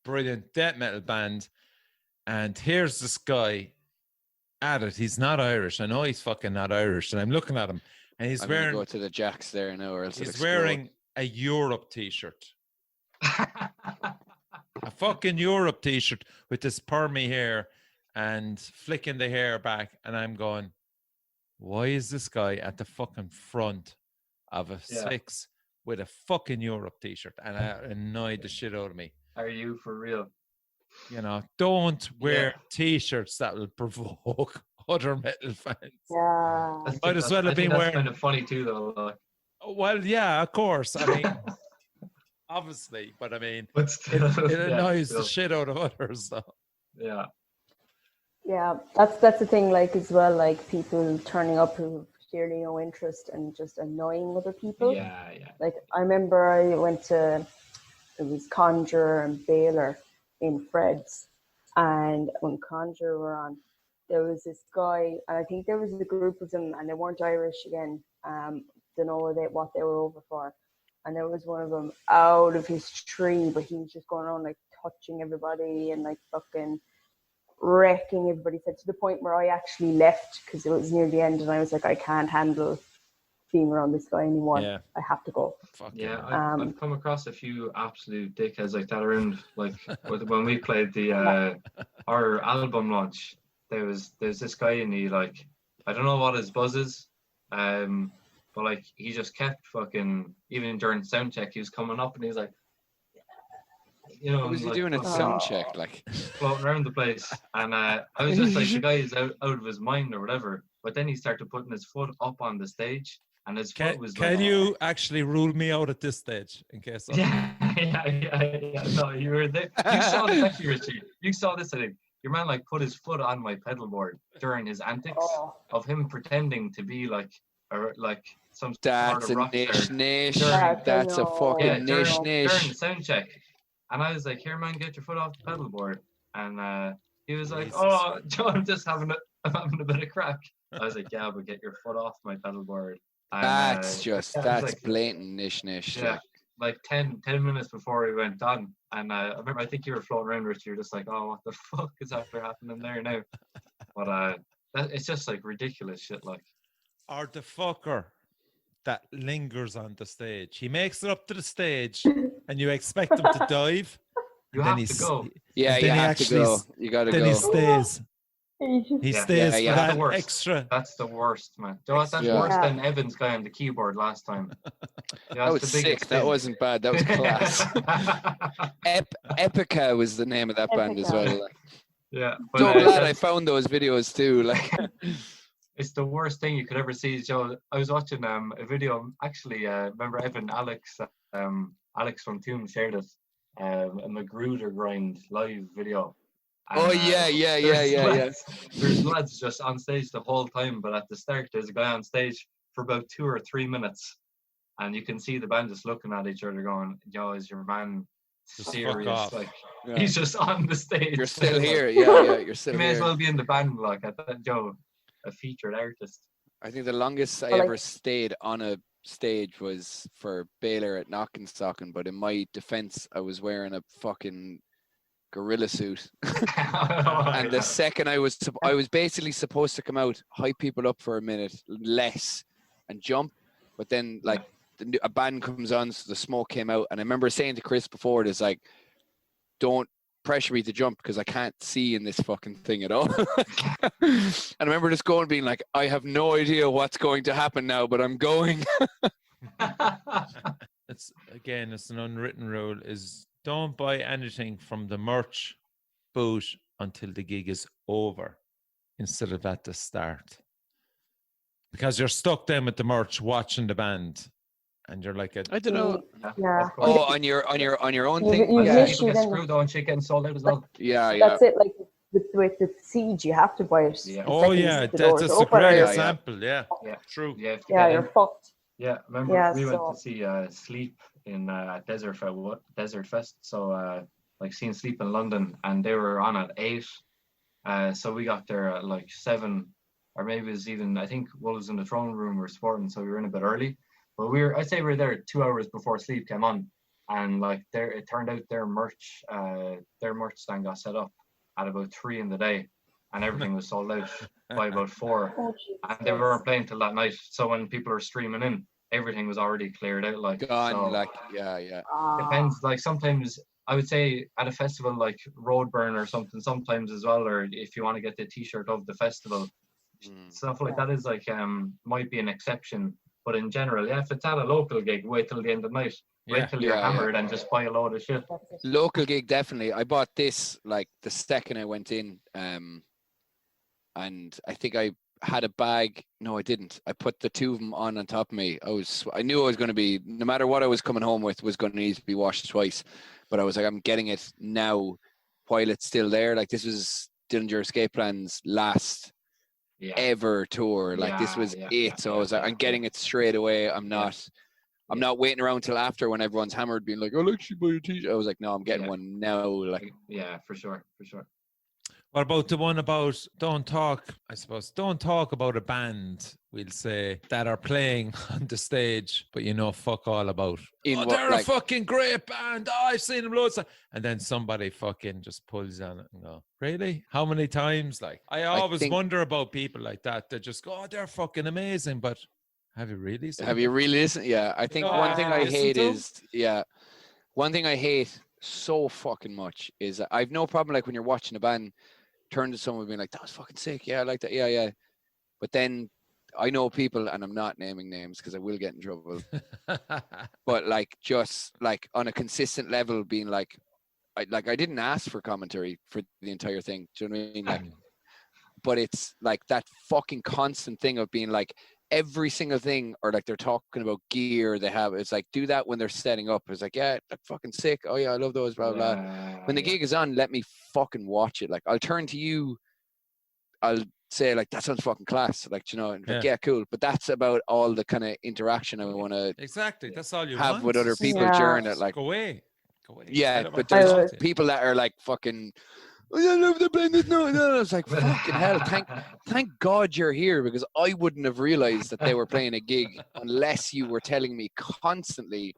brilliant death metal band. And here's this guy, at it. He's not Irish. I know he's fucking not Irish. And I'm looking at him, and he's wearing. Go to the Jacks there now, or else he's wearing a Europe t-shirt. A fucking Europe t-shirt with this permy hair and flicking the hair back, and I'm going, why is this guy at the fucking front of a six with a fucking Europe t-shirt? And it annoyed the shit out of me. Are you for real? You know, don't wear t-shirts that will provoke other metal fans. Yeah. Might as well have been wearing. That's kind of funny too, though. Like. Well, yeah, of course. I mean, obviously, but I mean, it annoys the shit out of others, though. Yeah. Yeah, that's the thing. Like as well, like people turning up who have clearly no interest and just annoying other people. Yeah. Like I remember I went to, it was Conjure and Baylor in Fred's, and when Conjure were on, there was this guy, and I think there was a group of them, and they weren't Irish again. Don't know what they were over for, and there was one of them out of his tree, but he was just going around like touching everybody and like fucking wrecking everybody. Said to the point where I actually left because it was near the end, and I was like, I can't handle being around this guy anymore. Yeah. I have to go. I've come across a few absolute dickheads like that around. Like when we played the our album launch, there's this guy, and he like, I don't know what his buzz is, but like he just kept fucking, even during sound check, he was coming up and he was like, you know, what was he like, doing at sound check, like floating around the place, and I was just like, the guy is out of his mind or whatever. But then he started putting his foot up on the stage, and his foot was. Can you actually rule me out at this stage in case? Yeah. No, you were there. You saw this actually, Richie. You saw this. I think your man like put his foot on my pedal board during his antics of him pretending to be like some that's sort of rock star. That's a fucking niche. During the sound check. And I was like, here, man, get your foot off the pedal board. And he was like, oh, Joe, I'm having a bit of crack. I was like, yeah, but get your foot off my pedal board. And, that's like, blatant niche. Yeah, like 10 minutes before we went on. And I remember, I think you were floating around, Rich. You were just like, oh, what the fuck is after happening there now? But it's just like ridiculous shit. Like, or the fucker that lingers on the stage. He makes it up to the stage, and you expect him to dive. You have to go. Yeah, you have to go. You got to go. Then he stays. He stays for that extra. That's the worst, man. That's worse than Evan's guy on the keyboard last time. That was sick. That wasn't bad. That was class. Epica was the name of that band as well. Like. Yeah. So glad I found those videos too. Like. It's the worst thing you could ever see, Joe. I was watching a video. Actually, remember Evan, Alex from Tomb shared it. A Magruder grind live video. And, yeah. There's lads just on stage the whole time, but at the start there's a guy on stage for about 2 or 3 minutes, and you can see the band just looking at each other, going, "Yo, is your man serious?" Like he's just on the stage. You're still here, You're still you here. may as well be in the band, like at that, Joe. A featured artist. I think the longest I ever stayed on a stage was for Baylor at Knockenstocken, but in my defense, I was wearing a fucking gorilla suit. And the second I was basically supposed to come out, hype people up for a minute less and jump, but then like a band comes on, so the smoke came out, and I remember saying to Chris before, it's like, don't pressure me to jump because I can't see in this fucking thing at all. And I remember just going, being like, I have no idea what's going to happen now, but I'm going. It's an unwritten rule, is don't buy anything from the merch booth until the gig is over instead of at the start, because you're stuck then with the merch watching the band. And you're like, I don't know. Yeah. Oh, on your own thing. You people get screwed on shit getting sold out as well. Yeah. That's it. Like with the Siege, you have to buy it. Yeah. Oh yeah, that's a great example. Yeah. True. Yeah, you're fucked. Yeah, remember we went to see Sleep in Desert Fest. So like seeing Sleep in London, and they were on at 8. So we got there at like 7, or maybe it was even, I think Wolves in the Throne Room were sporting, so we were in a bit early. But I'd say we were there 2 hours before Sleep came on, and like it turned out their merch stand got set up at about 3 in the day, and everything was sold out by about 4. Oh, And they weren't playing till that night. So when people are streaming in, everything was already cleared out. Like, Gone. so Like, yeah. Depends. Like sometimes I would say at a festival like Roadburn or something, sometimes as well, or if you want to get the T-shirt of the festival, stuff like that is like might be an exception. But in general, yeah, if it's at a local gig, wait till the end of the night. Wait till you're hammered and just buy a load of shit. Local gig, definitely. I bought this like the second I went in, and I think I had a bag. No, I didn't. I put the 2 of them on top of me. I knew I was going to be, no matter what I was coming home with, was going to need to be washed twice. But I was like, I'm getting it now while it's still there. Like, this was Dillinger Escape Plan's last ever tour. Like, this was it. So I was like, I'm getting it straight away. I'm not waiting around till after when everyone's hammered being like, I'll actually buy a t-shirt. I was like, no, I'm getting one now. Like, yeah, for sure. What about the one about don't talk about a band, we'll say, that are playing on the stage, but you know fuck all about. They're a fucking great band. I've seen them loads of times. And then somebody fucking just pulls on it and go, really? How many times? Like, I always wonder about people like that. They just go, they're fucking amazing, but have you really seen them? listened? Yeah, I think one thing I hate is, one thing I hate so fucking much is I've no problem like when you're watching a band, turn to someone being like, that was fucking sick. Yeah, I like that. Yeah. But then I know people, and I'm not naming names because I will get in trouble. But like, just like on a consistent level being like, I didn't ask for commentary for the entire thing. Do you know what I mean? Like, but it's like that fucking constant thing of being like, every single thing, or like they're talking about gear they have. It's like, do that when they're setting up. It's like, yeah, like fucking sick. Oh yeah, I love those, blah, blah. When the gig is on, let me fucking watch it. Like, I'll turn to you. I'll say like, that sounds fucking class. Like, you know, and like, yeah, cool. But that's about all the kind of interaction I want to exactly. That's all you have want with other people during it. Like, go away. Yeah, but there's people that are like fucking, oh, yeah, I love the band. No. It's like, fucking hell. Thank God you're here, because I wouldn't have realized that they were playing a gig unless you were telling me constantly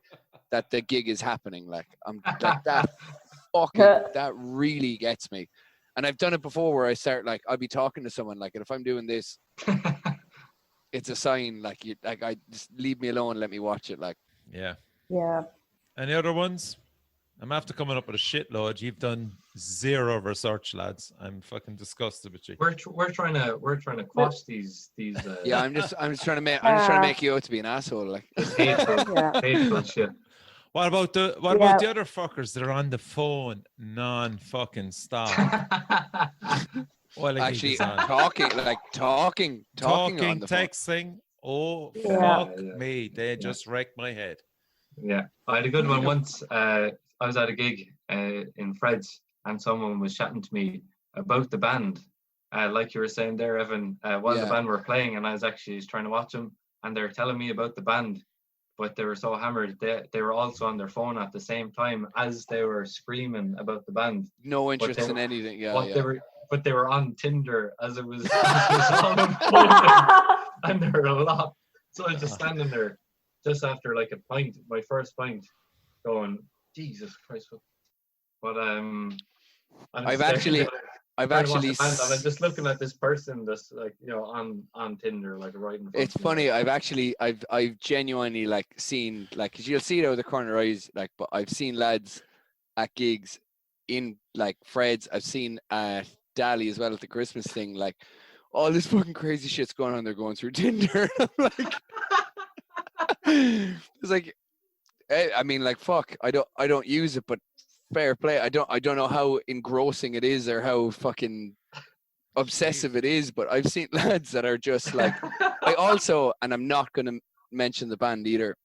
that the gig is happening. Like, I'm like, that really gets me. And I've done it before where I start, like, I'll be talking to someone, like, and if I'm doing this, it's a sign, like, I just leave me alone, let me watch it. Like, yeah. Any other ones? I'm after coming up with a shitload. You've done zero research, lads. I'm fucking disgusted with you. We're trying to quash these. Yeah, I'm just trying to make you out to be an asshole. Like, hateful shit. What about the other fuckers that are on the phone non-fucking stop? Actually, talking on the texting. phone. Oh, fuck me! They just wrecked my head. Yeah, I had a good one once. I was at a gig in Fred's, and someone was chatting to me about the band, like you were saying there, Evan, while the band were playing, and I was actually trying to watch them, and they were telling me about the band, but they were so hammered they were also on their phone at the same time as they were screaming about the band. No interest in anything. But they were on Tinder as it was all unfolding, and there were a lot. So I was just standing there, just after like my first pint, going, Jesus Christ. But I've actually and I'm just looking at this person that's like, you know, on Tinder, like right in front. It's funny. I've genuinely like seen, like, 'cause you'll see it out of the corner of your eyes, like, but I've seen lads at gigs in like Fred's. I've seen Dally as well at the Christmas thing, like, all this fucking crazy shit's going on. They're going through Tinder. I'm like, it's like, I mean, like, fuck. I don't use it, but fair play. I don't know how engrossing it is or how fucking obsessive it is, but I've seen lads that are just like, I also, and I'm not going to mention the band either,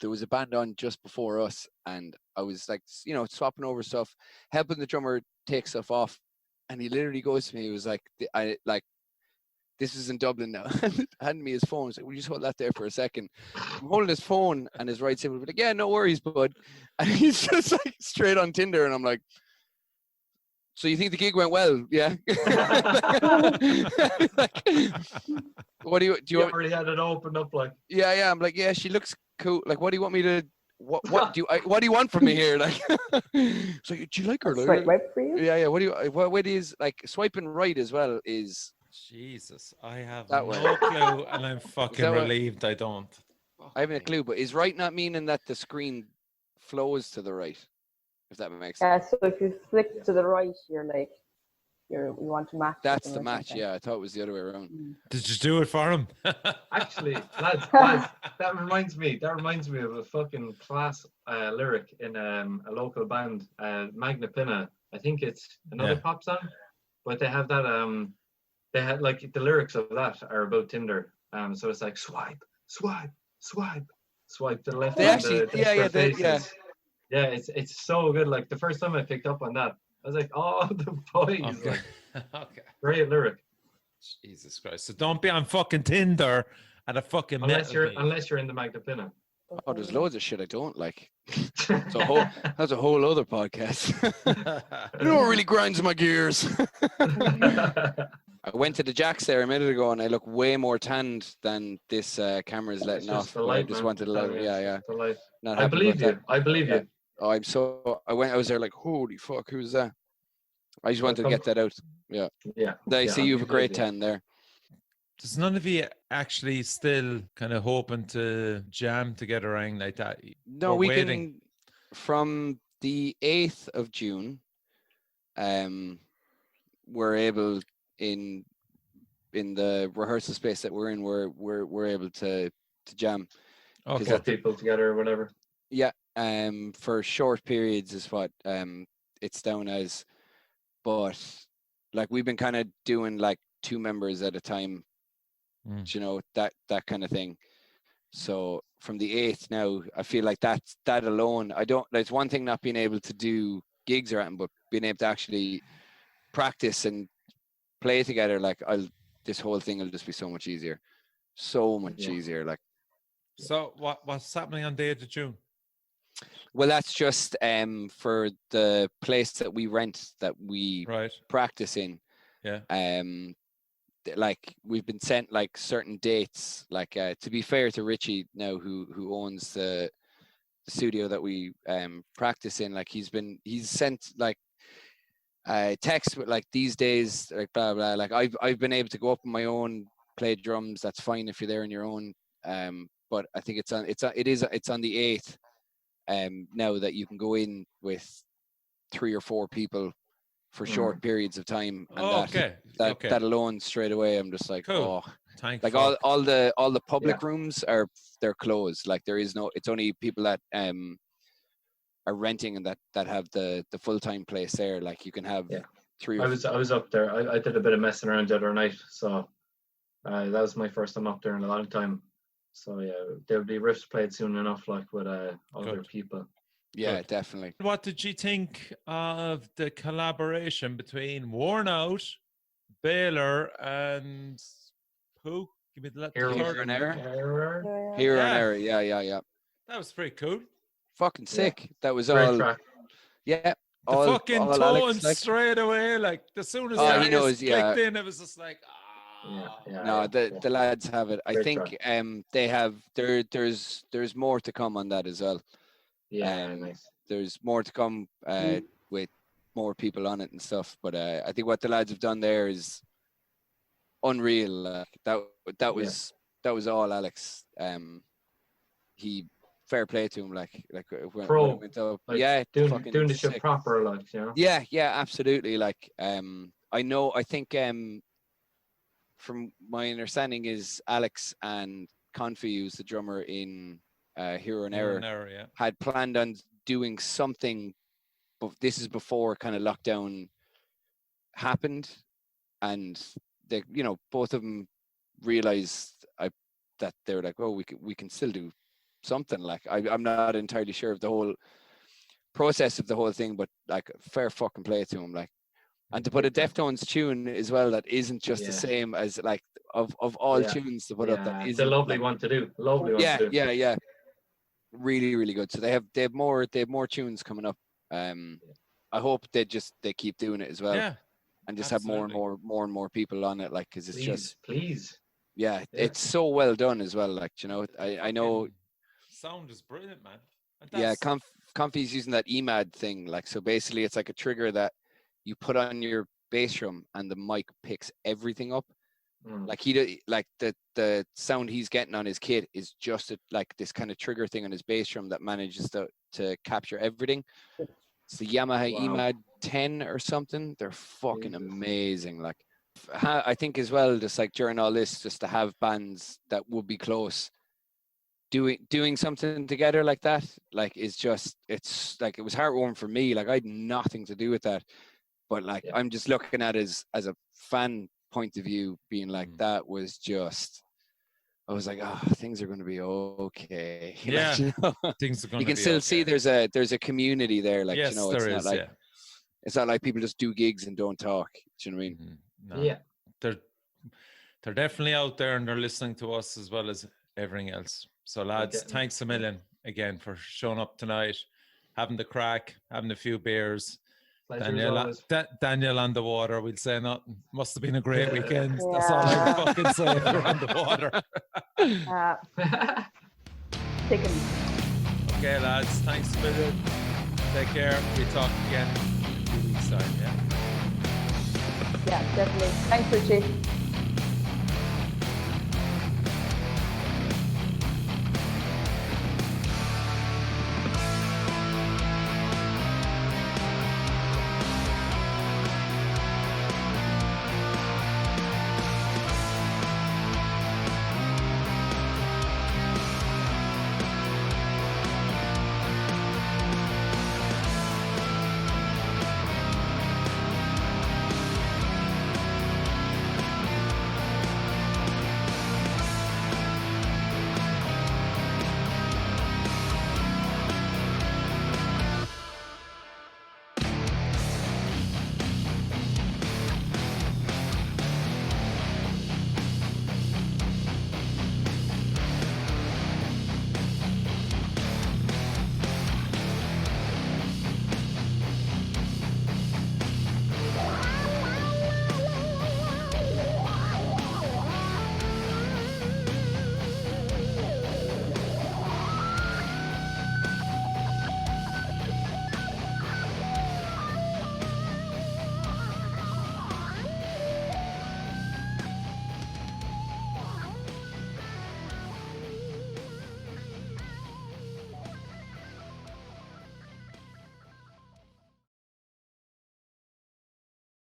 there was a band on just before us, and I was like, you know, swapping over stuff, helping the drummer take stuff off, and he literally goes to me, he was like, this is in Dublin now, handed me his phone. He's like, will you just hold that there for a second? I'm holding his phone, and his right symbol, like, yeah, no worries, bud. And he's just like straight on Tinder, and I'm like, so you think the gig went well? Yeah. Like, what do you already had it opened up, like? Yeah. I'm like, yeah, she looks cool. Like, what do you want me to what do you want from me here? Like, so do you like her? Swipe right for you? Yeah. What way is like swiping right as well is? Jesus, I have That no way. clue, and I'm fucking relieved I don't. I haven't a clue, but is right not meaning that the screen flows to the right? If that makes sense. Yeah, so if you flick to the right, you're like, you want to match. That's the match. Yeah, I thought it was the other way around. Did you do it for him? Actually, lads, that reminds me of a fucking class lyric in a local band, Magna Pinna. I think it's another pop song, but they have that they had like the lyrics of that are about Tinder. So it's like swipe to the left. They actually, yeah, it's so good. Like the first time I picked up on that, I was like, oh, the boys. Okay. Like, Okay. great lyric. Jesus Christ! So don't be on fucking Tinder at a fucking unless you're in the Magna Pinna. Oh, there's loads of shit I don't like. That's a whole other podcast. You know what really grinds my gears? I went to the Jacks there a minute ago, and I look way more tanned than this camera is letting off. I just wanted to let, Not I believe you. I believe you. Oh, I was there like, holy fuck, who's that? I just wanted to get that out. Yeah. Yeah. I see you have a great tan there. Does none of you actually still kind of hoping to jam together or anything like that? No, we can from the 8th of June. We're able in the rehearsal space that we're in. We're able to jam. Okay. People together or whatever. Yeah. For short periods is what it's down as, but like we've been kind of doing like 2 members at a time. You know, that kind of thing. So from the 8th now, I feel like that alone, it's one thing not being able to do gigs or anything, but being able to actually practice and play together, like this whole thing will just be so much easier. So much easier. Like. So what's happening on the 8th of June? Well, that's just for the place that we rent that we practice in. Yeah. Like we've been sent like certain dates, like to be fair to Richie now who owns the studio that we practice in, like he's sent like text with like these days, like blah blah, like I've been able to go up on my own, play drums. That's fine if you're there on your own, but I think it's on the 8th now that you can go in with 3 or 4 people for short periods of time, and that alone straight away I'm just like, cool. Like all the public rooms they're closed. Like there is no, it's only people that are renting and that have the full-time place there. Like you can have 3 or I was up there. I did a bit of messing around the other night, so that was my first time up there in a long time. So yeah, there'll be riffs played soon enough, like with other people. Yeah, definitely. What did you think of the collaboration between Worn Out, Baylor, and who? Give me the Hero and Error. Yeah. That was pretty cool. Fucking sick. Yeah. That was great all. Track. Yeah. The fucking tone Alex, like, straight away. Like as soon as he knows, clicked in, it was just like. The lads have it. I think they have. There's more to come on that as well. Yeah, nice. There's more to come with more people on it and stuff. But I think what the lads have done there is unreal. That was all Alex. He fair play to him. Like when it went up. Like doing the shit proper, like you know. Yeah, absolutely. Like I think from my understanding is Alex and Confi, who's the drummer in Hero and Error, had planned on doing something, but this is before kind of lockdown happened, and they, both of them realized that they were like, oh, we can still do something. Like I'm not entirely sure of the whole process of the whole thing, but like fair fucking play to them, like. And to put a Deftones tune as well that isn't just the same as like of all tunes to put up, that is a lovely one to do. Yeah. Really, really good. So they have more tunes coming up. I hope they keep doing it as well. Yeah. And just absolutely. Have more and more people on it, like, because it's please. Yeah, it's so well done as well. Like, I know sound is brilliant, man. Yeah, Comfy's using that EMAD thing. Like, so basically it's like a trigger that you put on your bass drum and the mic picks everything up. Like the sound he's getting on his kit is just like this kind of trigger thing on his bass drum that manages to capture everything. It's the Yamaha EMAD 10 or something. They're fucking amazing. Like, I think as well, just like during all this, just to have bands that would be close doing something together like that, like, is just, it's like, it was heartwarming for me. Like, I had nothing to do with that, but like, I'm just looking at it as a fan point of view, being like, that was just, I was like, oh, things are going to be okay. Yeah, like, you know? Things are going to be You can still see there's a community there. Like, yes, you know, there it's is, not like, it's not like people just do gigs and don't talk. Do you know what I mean? No. Yeah. They're definitely out there and they're listening to us as well as everything else. So lads, thanks a million again for showing up tonight, having the crack, having a few beers. Danielle on the water, we'll say nothing. Must have been a great weekend. Yeah. That's all I can fucking say. If you're on the water. Okay, lads, thanks a million. Take care. We talk again in 2 weeks' time. Yeah, definitely. Thanks, Richie.